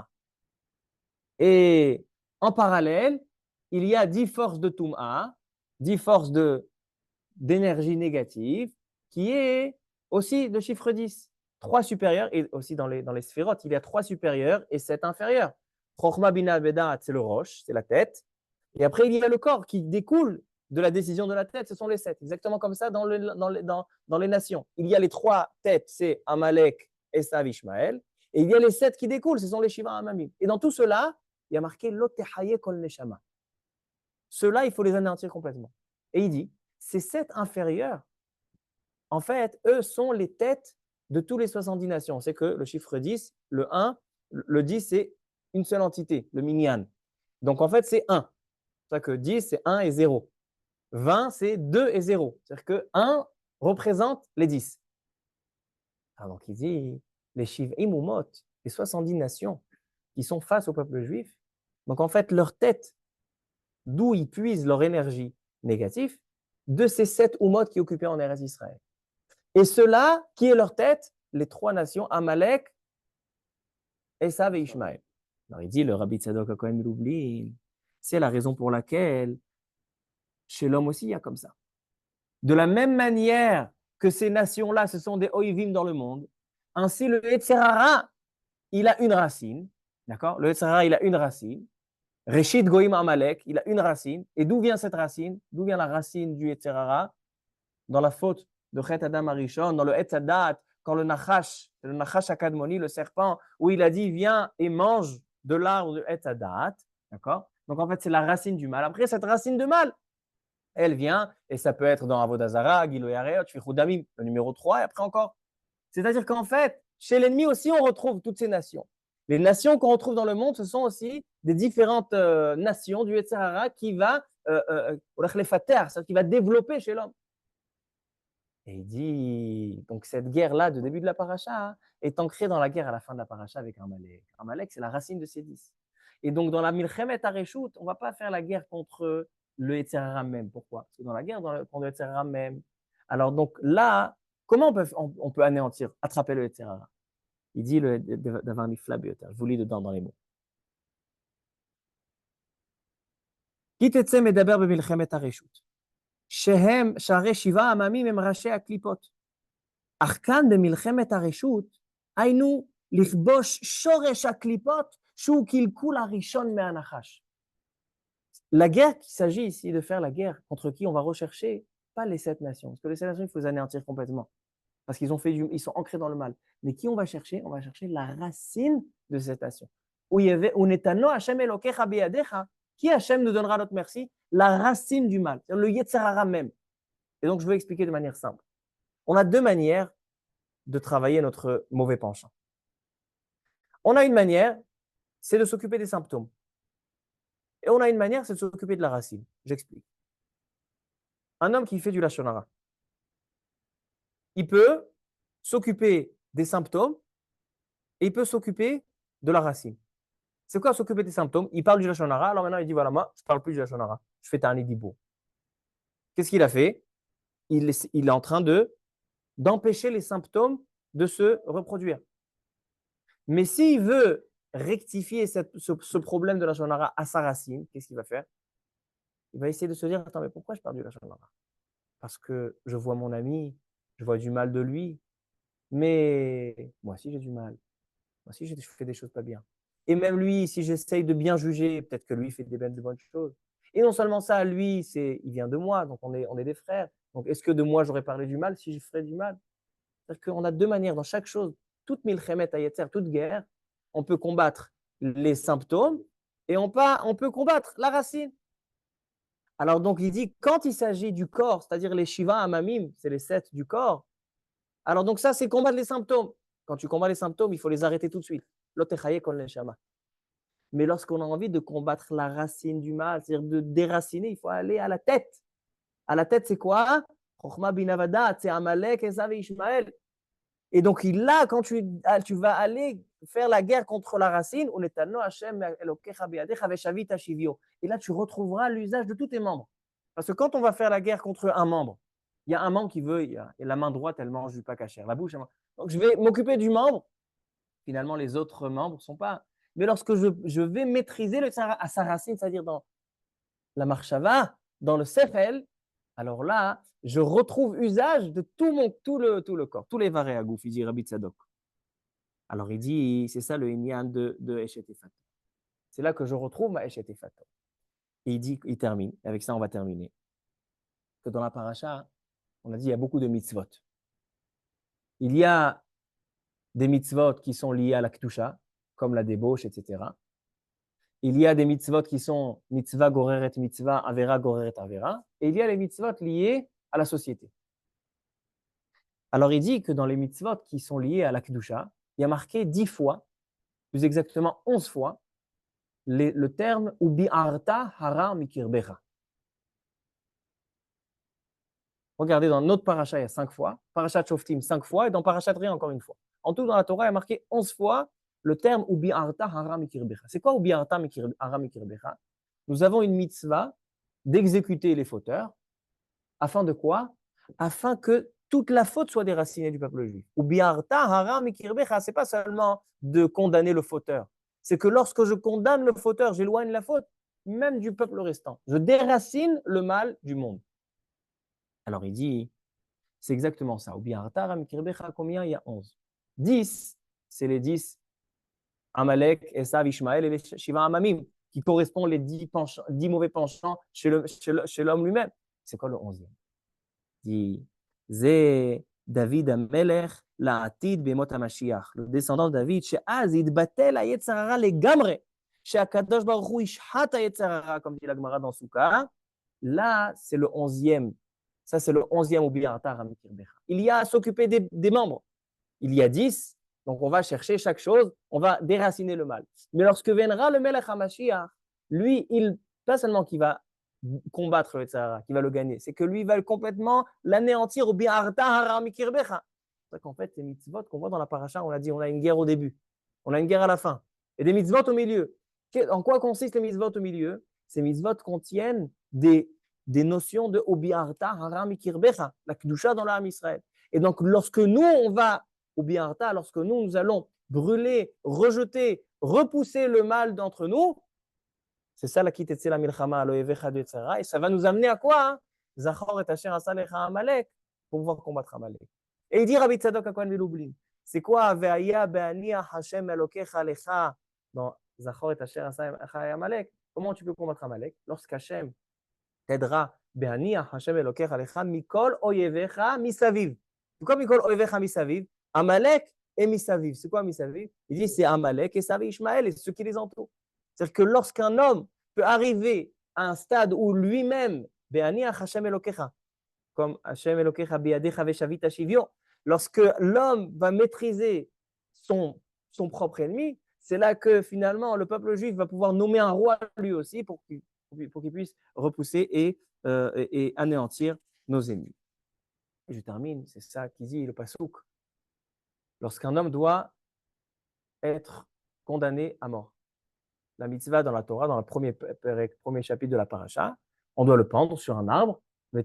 Et en parallèle, il y a 10 forces de Tum'a, 10 forces d'énergie négative, qui est aussi de chiffre 10. 3 supérieurs, et aussi dans les sphérotes, il y a 3 supérieurs et 7 inférieurs. Chokhmah bina vedat, c'est le roche, c'est la tête. Et après, il y a le corps qui découle de la décision de la tête, ce sont les 7. Exactement comme ça dans les nations. Il y a les 3 têtes, c'est Amalek, Esav, Ishmaël. Et il y a les 7 qui découlent, ce sont les Shiva Amamim. Et dans tout cela, il y a marqué Lotehaye kol neshama. Ceux-là, il faut les anéantir complètement. Et il dit, ces 7 inférieurs, en fait, eux sont les têtes de tous les 70 nations. C'est que le chiffre 10, le 1, le 10, c'est une seule entité, le minyan. Donc, en fait, c'est 1. C'est ça que 10, c'est 1 et 0. 20, c'est 2 et 0. C'est-à-dire que 1 représente les 10. Alors, donc, il dit, les Shiv'im Umot, les 70 nations qui sont face au peuple juif, donc en fait, leur tête, d'où ils puisent leur énergie négative, de ces 7 Umot qui occupaient en Eretz Israël. Et ceux-là, qui est leur tête? Les 3 nations, Amalek, Esav et Ishmaël. Alors, il dit, le Rabbi Tzadok HaKohen Lublin, c'est la raison pour laquelle chez l'homme aussi, il y a comme ça. De la même manière que ces nations-là, ce sont des oivim dans le monde, ainsi le Yetzer Hara, il a une racine, d'accord? Le Yetzer Hara, il a une racine. Reshit Goïm Amalek, il a une racine. Et d'où vient cette racine? D'où vient la racine du Yetzer Hara? Dans la faute de Chet Adam Arishon, dans le Etz Hadat, quand le Nachash Akadmoni, le serpent, où il a dit, viens et mange de l'arbre de Etz Hadat, d'accord? Donc en fait, c'est la racine du mal. Après, cette racine de mal, elle vient, et ça peut être dans Avodah Zarah, Gilo Yareot, Shvichudamim, le numéro 3, et après encore. C'est-à-dire qu'en fait, chez l'ennemi aussi, on retrouve toutes ces nations. Les nations qu'on retrouve dans le monde, ce sont aussi des différentes nations du Yetzer Hara qui va qui va développer chez l'homme. Et il dit, donc cette guerre-là, de début de la paracha, est ancrée dans la guerre à la fin de la paracha avec Amalek. Amalek, c'est la racine de ces 10. Et donc, dans la Milchemet Areshut, on ne va pas faire la guerre contre le Yetzer Hara même. Pourquoi? Parce que dans la guerre contre le Yetzer Hara même, alors donc là, comment on peut anéantir, attraper le Yetzer Hara? Il dit d'avoir nifla bioter. Je vous lis dedans dans les mots. Ki tetzeh medaber b'milchemet hareshut. Shehem share shiva amamim em rashi aklipot. Ach kan b'milchemet hareshut, haynu lichbosh shoresh aklipot shu kilkul harishon me'anachash. La guerre qu'il s'agit ici de faire la guerre contre qui on va rechercher, pas les 7 nations. Parce que les 7 nations, il faut les anéantir complètement. Parce qu'ils ils sont ancrés dans le mal. Mais qui on va chercher? On va chercher la racine de cette nation. Qui Hachem nous donnera notre merci? La racine du mal, c'est-à-dire le Yetzer Hara même. Et donc, je veux expliquer de manière simple. On a 2 manières de travailler notre mauvais penchant. On a une manière, c'est de s'occuper des symptômes. Et on a une manière, c'est de s'occuper de la racine. J'explique. Un homme qui fait du Lashon Hara, il peut s'occuper des symptômes et il peut s'occuper de la racine. C'est quoi s'occuper des symptômes? Il parle du Lashon Hara, alors maintenant il dit voilà, moi, je ne parle plus du Lashon Hara, je fais Ta'anit Dibour. Qu'est-ce qu'il a fait? Il est en train d'empêcher les symptômes de se reproduire. Mais s'il veut rectifier ce problème de Lashon Hara à sa racine, qu'est-ce qu'il va faire? Il va essayer de se dire attends, mais pourquoi je parle du Lashon Hara? Parce que je vois mon ami, je vois du mal de lui, mais moi aussi j'ai du mal. Moi aussi je fais des choses pas bien. Et même lui, si j'essaye de bien juger, peut-être que lui fait de bonnes choses. Et non seulement ça, lui, il vient de moi, donc on est des frères. Donc est-ce que de moi j'aurais parlé du mal si je ferais du mal? C'est-à-dire qu'on a 2 manières dans chaque chose. Toute milchemet hayetzer, toute guerre, on peut combattre les symptômes et on peut combattre la racine. Alors donc il dit, quand il s'agit du corps, c'est-à-dire les Shiva Amamim, c'est les 7 du corps, alors donc ça c'est combattre les symptômes. Quand tu combats les symptômes, il faut les arrêter tout de suite. Lotechaye kol neshama. Mais lorsqu'on a envie de combattre la racine du mal, c'est-à-dire de déraciner, il faut aller à la tête. À la tête, c'est quoi? Chokhmah bina vadat, c'est Amalek, Esav et Ishmaël. Et donc là, quand tu vas aller faire la guerre contre la racine, et là tu retrouveras l'usage de tous tes membres. Parce que quand on va faire la guerre contre un membre, il y a un membre qui veut, et la main droite, elle mange du pas cachère, la bouche, donc je vais m'occuper du membre. Finalement, les autres membres ne sont pas. Mais lorsque je vais maîtriser le tzara à sa racine, c'est-à-dire dans la marshava, dans le sefel, alors là, je retrouve usage de tout le corps, tous les varés à gouf, il dit Rabbi Tzadok. Alors il dit, c'est ça le inyan de Eshet Efat. C'est là que je retrouve ma Eshet Efato. Et il termine, et avec ça on va terminer, que dans la paracha, on a dit il y a beaucoup de mitzvot. Il y a des mitzvot qui sont liés à la Kedusha, comme la débauche, etc. Il y a des mitzvot qui sont mitzvah goreret mitzvah, avera goreret avera, et il y a les mitzvot liés à la société. Alors il dit que dans les mitzvot qui sont liés à la Kedusha, il y a marqué 10 fois, plus exactement 11 fois, le terme « ubi'arta hara mikirbecha ». Regardez, dans notre paracha, il y a 5 fois, parachat Shoftim 5 fois, et dans parachat Ré encore une fois. En tout, dans la Torah, il y a marqué 11 fois le terme « ubi'arta hara mikirbecha ». C'est quoi « ubi'arta hara mikirbecha » Nous avons une mitzvah d'exécuter les fauteurs, afin de quoi? Afin que toute la faute soit déracinée du peuple juif. Ubi'arta hara mikirbecha, ce n'est pas seulement de condamner le fauteur, c'est que lorsque je condamne le fauteur, j'éloigne la faute, même du peuple restant. Je déracine le mal du monde. Alors il dit, c'est exactement ça. Ubi'arta hara mikirbecha, combien? Il y a 11. 10, c'est les 10 Amalek, Esav, Ishmaël et les Shiva Amamim, qui correspondent les 10 mauvais penchants chez l'homme lui-même. C'est quoi le 11e? Il dit, Zé David Amelech, la Atid Bemot HaMashiach, le descendant de David, chez Az, Idbatel Ayetzer Hara Legamre, chez Akadosh Baruch Hu Ishhat Ayetzer Hara, comme dit la Gemara dans Souka. Là, c'est le 11e. Ça, c'est le 11e Ubi'arta hara mikirbecha. Il y a à s'occuper des membres. Il y a 10, donc on va chercher chaque chose, on va déraciner le mal. Mais lorsque viendra le Melech HaMashiach, lui, pas seulement qu'il va combattre le Tzahara, qui va le gagner, c'est que lui va complètement l'anéantir au bi'arta hara mikirbecha. C'est qu'en fait, les mitzvot qu'on voit dans la paracha, on a dit, on a une guerre au début, on a une guerre à la fin, et des mitzvot au milieu. En quoi consistent les mitzvot au milieu? Ces mitzvot contiennent des notions de bi'arta hara mikirbecha, la kedusha dans l'âme Israël. Et donc, lorsque nous, on va au bi'arta, lorsque nous allons brûler, rejeter, repousser le mal d'entre nous, c'est ça la kitetze la milchama aloevecha de Yetzirah, et ça va nous amener à quoi? Zachor et asher asa lecha Amalek, pour pouvoir combattre Amalek. Et il dit Rabbi Tzadok HaKohen Milublin, c'est quoi ve'aya be'aniach Hashem elokecha lecha dans Zachor et asher asa lecha Amalek? Comment tu peux combattre Amalek? Lorsqu'Hashem t'aidera be'aniach Hashem elokecha lecha mikol oyevecha misaviv. Pourquoi mikol oyevecha misaviv? Amalek et misaviv. C'est quoi misaviv? Il dit c'est Amalek et Savi Ishmaël et ceux qui les entourent. C'est-à-dire que lorsqu'un homme peut arriver à un stade où lui-même, comme Hashem Elokecha biyadecha veshavita shivyo, lorsque l'homme va maîtriser son propre ennemi, c'est là que finalement le peuple juif va pouvoir nommer un roi lui aussi pour qu'il puisse repousser et anéantir nos ennemis. Et je termine, c'est ça qui dit le pasouk. Lorsqu'un homme doit être condamné à mort, la mitzvah dans la Torah, dans le premier chapitre de la paracha, on doit le pendre sur un arbre. Ne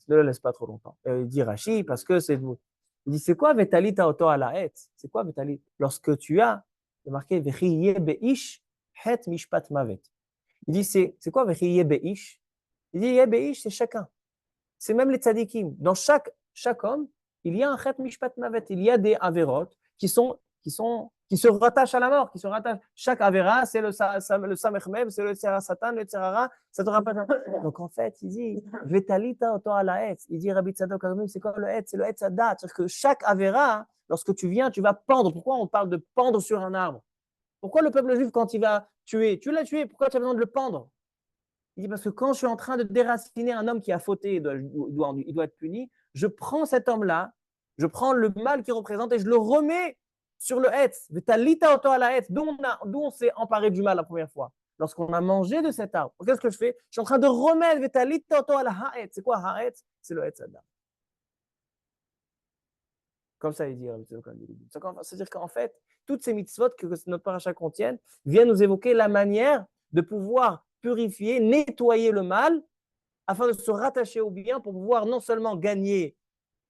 le laisse pas trop longtemps. Et il dit Rashi, parce que c'est vous. Il dit, c'est quoi Vetali taoto alaet? C'est quoi Vetali? Lorsque tu as, c'est marqué Vechiye beish het mishpat mavet. Il dit, c'est quoi Vechiye beish? Il dit, Ye beish, c'est chacun. C'est même les tzadikim. Dans chaque homme, il y a un het mishpat mavet. Il y a des averot qui se rattachent à la mort, qui se rattachent. Chaque avera, c'est le samechmev, c'est le tzera satan, le tzerara, ça te rappelle. Donc en fait, il dit, vetalita oto ala etz. Il dit, Rabbi Tzadok HaKohen, c'est quoi le etz? C'est le etz adat. C'est-à-dire que chaque avera, lorsque tu viens, tu vas pendre. Pourquoi on parle de pendre sur un arbre? Pourquoi le peuple juif, quand il va tuer, tu l'as tué, pourquoi tu as besoin de le pendre? Il dit, parce que quand je suis en train de déraciner un homme qui a fauté, il doit être puni, je prends cet homme-là, je prends le mal qu'il représente et je le remets sur le hetz, d'où on s'est emparé du mal la première fois. Lorsqu'on a mangé de cet arbre, qu'est-ce que je fais? Je suis en train de remettre c'est quoi ha'etz? C'est le hetz adam. Comme ça, il dit. C'est-à-dire qu'en fait, toutes ces mitzvot que notre paracha contienne viennent nous évoquer la manière de pouvoir purifier, nettoyer le mal afin de se rattacher au bien pour pouvoir non seulement gagner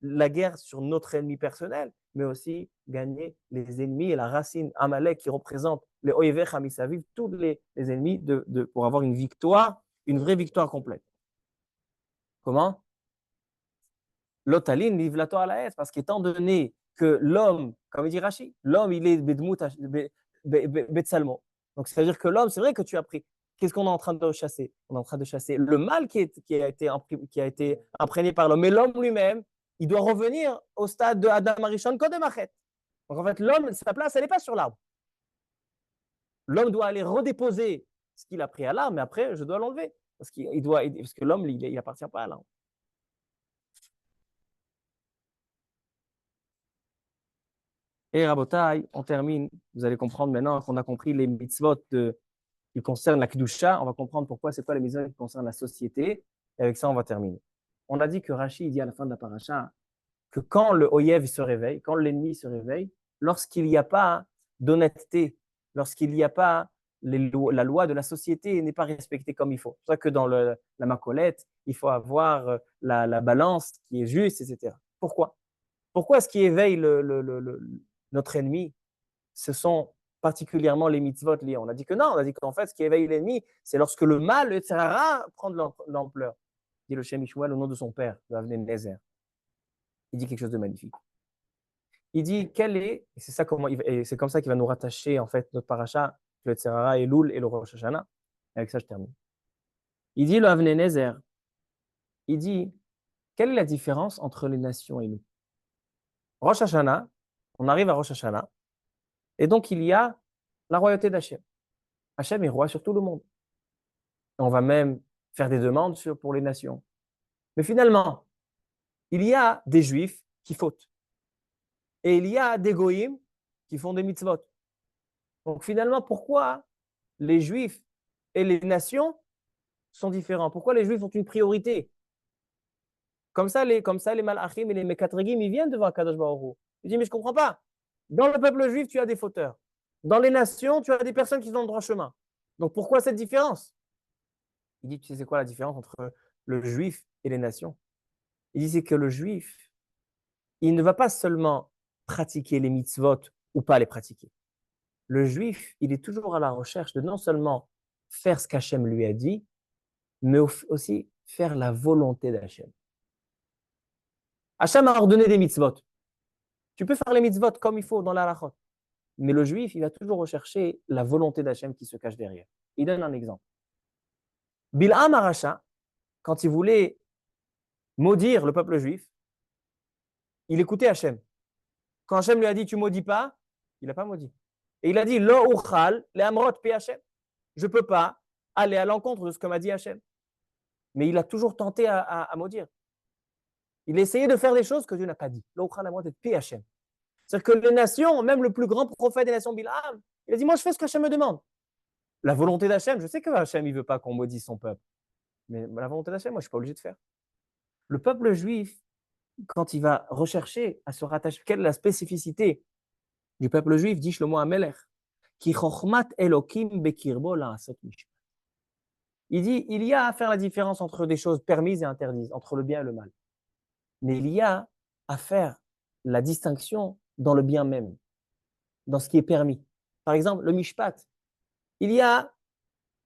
la guerre sur notre ennemi personnel, mais aussi gagner les ennemis et la racine Amalek qui représente les Oyevecha Hamisaviv, tous les ennemis pour avoir une victoire, une vraie victoire complète. Comment? L'otaline livre la Torah à la haine, parce qu'étant donné que l'homme, comme il dit Rashi, l'homme il est bedmout Betsalmo. Donc, ça veut dire que l'homme, c'est vrai que tu as pris. Qu'est-ce qu'on est en train de chasser? On est en train de chasser le mal qui a été imprégné par l'homme. Mais l'homme lui-même, il doit revenir au stade de Adam Arishon Kodem Achet. Donc, en fait, l'homme, sa place, elle n'est pas sur l'arbre. L'homme doit aller redéposer ce qu'il a pris à l'arbre, mais après, je dois l'enlever. Parce que l'homme, il n'appartient pas à l'arbre. Et Rabotai, on termine. Vous allez comprendre maintenant qu'on a compris les mitzvot qui concernent la Kedusha. On va comprendre pourquoi c'est quoi les mitzvot qui concernent la société. Et avec ça, on va terminer. On a dit que Rashi dit à la fin de la paracha que quand le Oyev se réveille, quand l'ennemi se réveille, lorsqu'il n'y a pas d'honnêteté, lorsqu'il n'y a pas la loi de la société n'est pas respectée comme il faut. C'est pour ça que dans la Macolette, il faut avoir la balance qui est juste, etc. Pourquoi? Pourquoi est-ce qu'il éveille notre ennemi? Ce sont particulièrement les mitzvot liés. On a dit que non, on a dit qu'en fait, ce qui éveille l'ennemi, c'est lorsque le mal, le tzara, prend de l'ampleur. Dit le Shem Ishmael au nom de son père, le Avnei Nezer. Il dit quelque chose de magnifique. Il dit, et c'est comme ça qu'il va nous rattacher, en fait, notre paracha, le tzara et Loul et le Rosh Hashanah. Avec ça, je termine. Il dit, le Avnei Nezer, il dit, quelle est la différence entre les nations et nous? Rosh Hashanah, on arrive à Rosh Hashanah, et donc il y a la royauté d'Hachem. Hachem est roi sur tout le monde. Et on va même faire des demandes pour les nations. Mais finalement, il y a des juifs qui fautent. Et il y a des goïms qui font des mitzvot. Donc finalement, pourquoi les juifs et les nations sont différents? Pourquoi les juifs ont une priorité? Comme ça, les malachim et les mekatrégim, ils viennent devant Kadosh Baruch Hu. Ils disent, mais je ne comprends pas. Dans le peuple juif, tu as des fauteurs. Dans les nations, tu as des personnes qui sont dans le droit chemin. Donc pourquoi cette différence? Il dit, tu sais c'est quoi la différence entre le juif et les nations? Il dit, c'est que le juif, il ne va pas seulement pratiquer les mitzvot ou pas les pratiquer. Le juif, il est toujours à la recherche de non seulement faire ce qu'Hachem lui a dit, mais aussi faire la volonté d'Hachem. Hachem a ordonné des mitzvot. Tu peux faire les mitzvot comme il faut dans la halachot. Mais le juif, il va toujours rechercher la volonté d'Hachem qui se cache derrière. Il donne un exemple. Bil'am Aracha, quand il voulait maudire le peuple juif, il écoutait Hachem. Quand Hachem lui a dit, tu maudis pas, il n'a pas maudit. Et il a dit, lo uchal le amrot pe Hachem. Je ne peux pas aller à l'encontre de ce que m'a dit Hachem. Mais il a toujours tenté à maudire. Il a essayé de faire des choses que Dieu n'a pas dit. Lo uchal le amrot pe Hachem. C'est-à-dire que les nations, même le plus grand prophète des nations, Bil'am, il a dit, moi je fais ce que Hachem me demande. La volonté d'Hachem, je sais que Hachem, il ne veut pas qu'on maudisse son peuple. Mais la volonté d'Hachem, moi je ne suis pas obligé de faire. Le peuple juif, quand il va rechercher à se rattacher, quelle est la spécificité du peuple juif, dit Shlomo HaMelech, Ki chochmat Elokim bekirbo la'asot mishpat. Il dit, il y a à faire la différence entre des choses permises et interdites, entre le bien et le mal. Mais il y a à faire la distinction dans le bien même, dans ce qui est permis. Par exemple, le mishpat. Il y a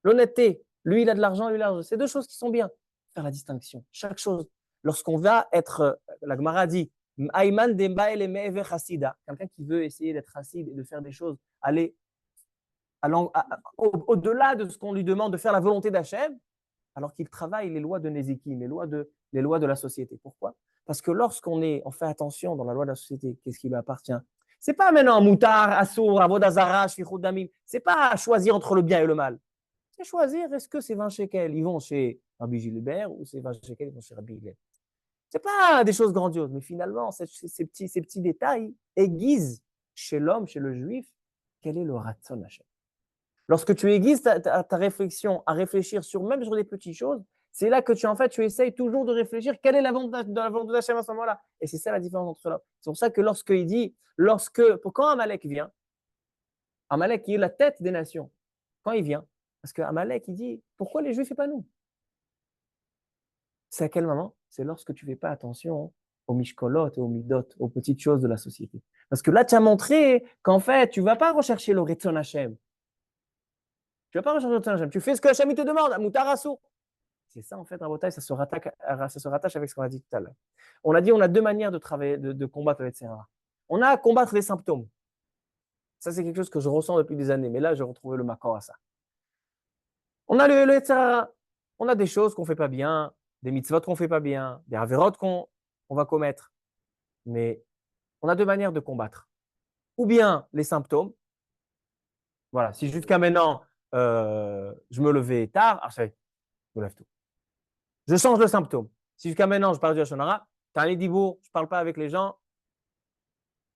l'honnêteté. Lui, il a de l'argent, lui, il a de l'argent. C'est deux choses qui sont bien. Faire la distinction. Chaque chose. Lorsqu'on va être, la Gemara dit, quelqu'un qui veut essayer d'être chassid et de faire des choses, aller au-delà de ce qu'on lui demande de faire la volonté d'Hachem, alors qu'il travaille les lois de Nézikim, les lois de la société. Pourquoi? Parce que on fait attention dans la loi de la société, qu'est-ce qui lui appartient? C'est pas maintenant moutar, assour, avodazara, shvichut damim. C'est pas choisir entre le bien et le mal. C'est choisir, est-ce que ces 20 shekels, ils vont chez Rabbi Gilbert ou ces 20 shekels, ils vont chez Rabbi Hillel. Ce n'est pas des choses grandioses, mais finalement, ces petits détails aiguisent chez l'homme, chez le juif, quel est le ratzon Hachem. Lorsque tu aiguises ta réflexion à réfléchir même sur des petites choses, c'est là que tu essayes toujours de réfléchir quelle est la volonté d'Hachem à ce moment-là. Et c'est ça la différence entre l'homme. C'est pour ça que lorsqu'il dit, quand Amalek vient, Amalek qui est la tête des nations, quand il vient, parce qu'Amalek, il dit, pourquoi les Juifs et pas nous? C'est à quel moment? C'est lorsque tu ne fais pas attention aux mishkolot et aux midot, aux petites choses de la société. Parce que là, tu as montré qu'en fait, tu ne vas pas rechercher le Retzon Hashem. Tu ne vas pas rechercher le Retzon Hashem. Tu fais ce que Hashem te demande, Moutar Assour. C'est ça, en fait, Rabotai, ça se rattache avec ce qu'on a dit tout à l'heure. On a dit on a deux manières de travailler, de combattre le Yetzirah. On a à combattre les symptômes. Ça, c'est quelque chose que je ressens depuis des années. Mais là, j'ai retrouvé le makor à ça. On a le Yetzer Hara. On a des choses qu'on ne fait pas bien, des mitzvot qu'on ne fait pas bien, des avérotes qu'on va commettre. Mais on a deux manières de combattre. Ou bien les symptômes. Voilà, si jusqu'à maintenant, je me levais tard, ça y est, je me lève tôt. Je change de symptôme. Si jusqu'à maintenant, je parle du Hashonara, tu as un Dibour, je ne parle pas avec les gens,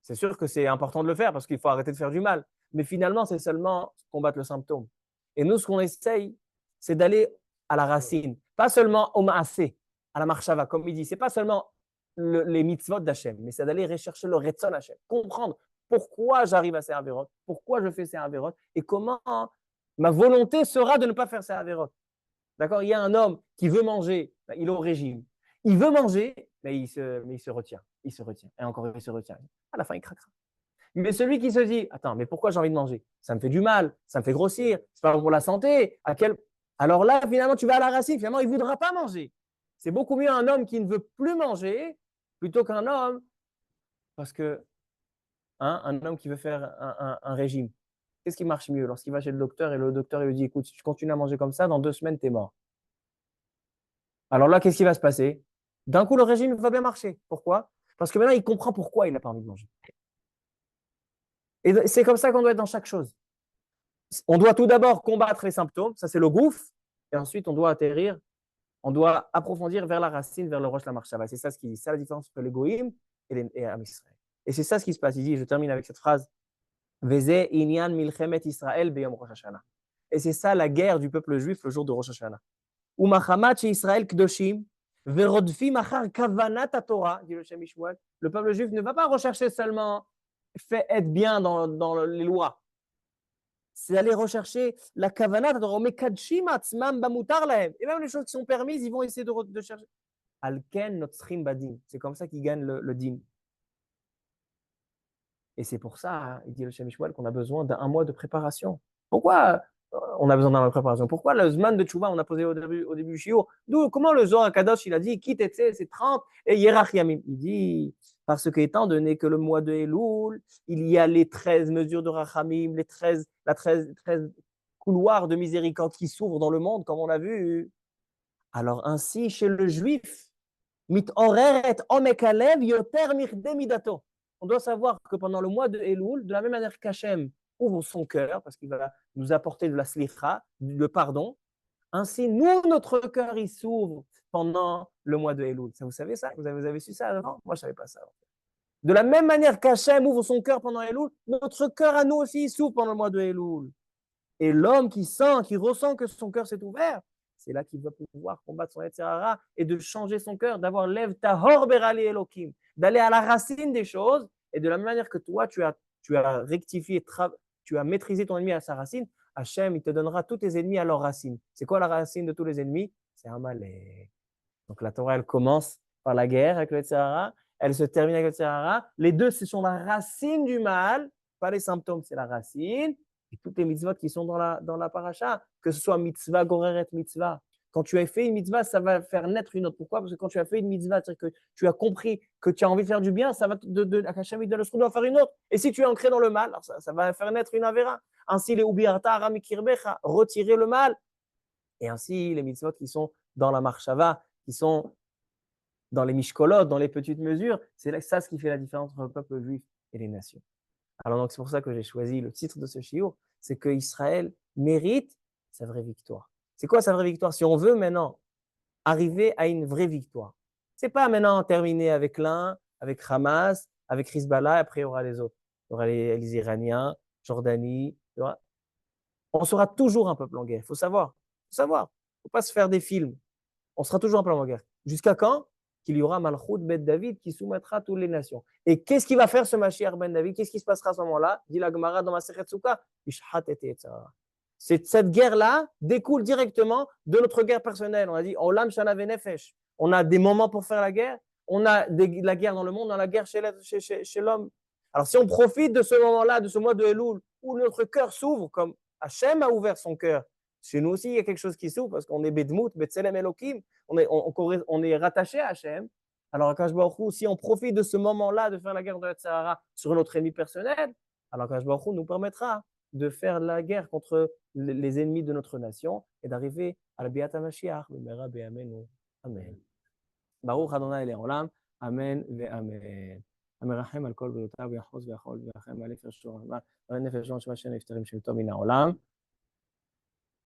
c'est sûr que c'est important de le faire parce qu'il faut arrêter de faire du mal. Mais finalement, c'est seulement combattre le symptôme. Et nous, ce qu'on essaye, c'est d'aller à la racine. Pas seulement au ma'aseh, à la marshava, comme il dit. Ce n'est pas seulement les mitzvot d'Hachem, mais c'est d'aller rechercher le retzon Hachem. Comprendre pourquoi j'arrive à ces avérotes, pourquoi je fais ces avérotes et comment ma volonté sera de ne pas faire ces avérotes. D'accord? Il y a un homme qui veut manger, il est au régime. Il veut manger, mais il se retient. Il se retient. Et encore, il se retient. À la fin, il craquera. Mais celui qui se dit, attends, mais pourquoi j'ai envie de manger? Ça me fait du mal, ça me fait grossir, c'est pas bon pour la santé. Alors là, finalement, tu vas à la racine. Finalement, il ne voudra pas manger. C'est beaucoup mieux un homme qui ne veut plus manger plutôt qu'un homme, parce que un homme qui veut faire un régime. Qu'est-ce qui marche mieux lorsqu'il va chez le docteur et le docteur il lui dit, écoute, si tu continues à manger comme ça, dans 2 semaines, tu es mort. Alors là, qu'est-ce qui va se passer? D'un coup, le régime va bien marcher. Pourquoi? Parce que maintenant, il comprend pourquoi il n'a pas envie de manger. Et c'est comme ça qu'on doit être dans chaque chose. On doit tout d'abord combattre les symptômes, ça c'est le gouffre, et ensuite on doit atterrir, on doit approfondir vers la racine, vers le roche la marshava. C'est ça ce qu'il dit. C'est la différence entre les goïm et Am Israël. Et c'est ça ce qui se passe. Il dit, je termine avec cette phrase, Veze inyan milchemet Israël beyom Rosh Hashanah. Et c'est ça la guerre du peuple juif le jour de Rosh Hashanah. Umachamat Israël kdoshim, verodfim achar kavanat Torah, dit le Shem Mishmuel. Le peuple juif ne va pas rechercher seulement fait être bien dans les lois. C'est d'aller rechercher la kavanat Torah. Mekadshim atzmam bamutar lahem. Et même les choses qui sont permises, ils vont essayer de chercher. Alken notzrim badin. C'est comme ça qu'ils gagnent le din. Et c'est pour ça, hein, il dit le Shem Mishmuel, qu'on a besoin d'un mois de préparation. Pourquoi on a besoin d'un mois de préparation? Pourquoi le Zman de Tchouva, on a posé au début du Shiur? Comment le Zohar Kadosh, il a dit, quitte et c'est 30 et Yerach Yamim? Il dit, parce que étant donné que le mois de Elul, il y a les 13 mesures de Rachamim, les 13 couloirs de miséricorde qui s'ouvrent dans le monde, comme on l'a vu. Alors ainsi, chez le Juif, mit oreret omekalev yoter mirde midato. On doit savoir que pendant le mois de Elul, de la même manière qu'Hachem ouvre son cœur, parce qu'il va nous apporter de la slicha, le pardon, ainsi, nous, notre cœur, il s'ouvre pendant le mois de Elul. Ça, vous savez ça? Vous avez su ça avant? Moi, je ne savais pas ça. De la même manière qu'Hachem ouvre son cœur pendant Elul, notre cœur à nous aussi, il s'ouvre pendant le mois de Elul. Et l'homme qui sent, qui ressent que son cœur s'est ouvert, c'est là qu'il va pouvoir combattre son Yetzer Hara et de changer son cœur, d'avoir lev tahor berali elokim, d'aller à la racine des choses. Et de la même manière que toi, tu as rectifié, tu as maîtrisé ton ennemi à sa racine, Hachem, il te donnera tous tes ennemis à leur racine. C'est quoi la racine de tous les ennemis? C'est Amalek. Donc la Torah, elle commence par la guerre avec le Yetzer Hara, elle se termine avec le Yetzer Hara. Les deux, ce sont la racine du mal, pas les symptômes, c'est la racine. Et toutes les mitzvot qui sont dans la paracha, que ce soit mitzvah, goreret mitzvah. Quand tu as fait une mitzvah, ça va faire naître une autre. Pourquoi? Parce que quand tu as fait une mitzvah, c'est-à-dire que tu as compris que tu as envie de faire du bien, ça va Hachem il donne le souhait d'en faire une autre. Et si tu es ancré dans le mal, alors ça va faire naître une avéra. Ainsi, les ubiarta aramikirbecha, retirer le mal. Et ainsi, les mitzvot qui sont dans la marshava, qui sont dans les mishkolot, dans les petites mesures, c'est ça ce qui fait la différence entre le peuple juif et les nations. Alors donc c'est pour ça que j'ai choisi le titre de ce shiur, c'est que Israël mérite sa vraie victoire. C'est quoi sa vraie victoire? Si on veut maintenant arriver à une vraie victoire, c'est pas maintenant terminer avec l'un, avec Hamas, avec Hezbollah, et après il y aura les autres. Il y aura les Iraniens, Jordanie. On sera toujours un peuple en guerre. Il faut savoir. Il ne faut pas se faire des films. On sera toujours un peuple en guerre. Jusqu'à quand? Qu'il y aura Malchut Ben David qui soumettra toutes les nations. Et qu'est-ce qu'il va faire ce Mashiach Ben David? Qu'est-ce qui se passera à ce moment-là? Dit la Gemara dans Masechet Sukkah. Cette guerre-là découle directement de notre guerre personnelle. On a dit Olam Shana Venefesh. On a des moments pour faire la guerre. On a la guerre dans le monde, on a la guerre chez l'homme. Alors si on profite de ce moment-là, de ce mois de Elul, où notre cœur s'ouvre, comme Hachem a ouvert son cœur, chez nous aussi, il y a quelque chose qui s'ouvre parce qu'on est Bedmout, Betselem Elohim, on est rattaché à Hachem. Alors, si on profite de ce moment-là de faire la guerre de Yetzer Hara sur notre ennemi personnel, alors qu'Akadosh Baruch Hu nous permettra de faire la guerre contre les ennemis de notre nation et d'arriver à la Biat HaMashiach. Amen. Baruch Adonai Le'olam. Amen ve'amen. המרחם על כל בריאותיו ויחוז ויכול וירחם על נפש שמה שנפטרים של טוב מן העולם.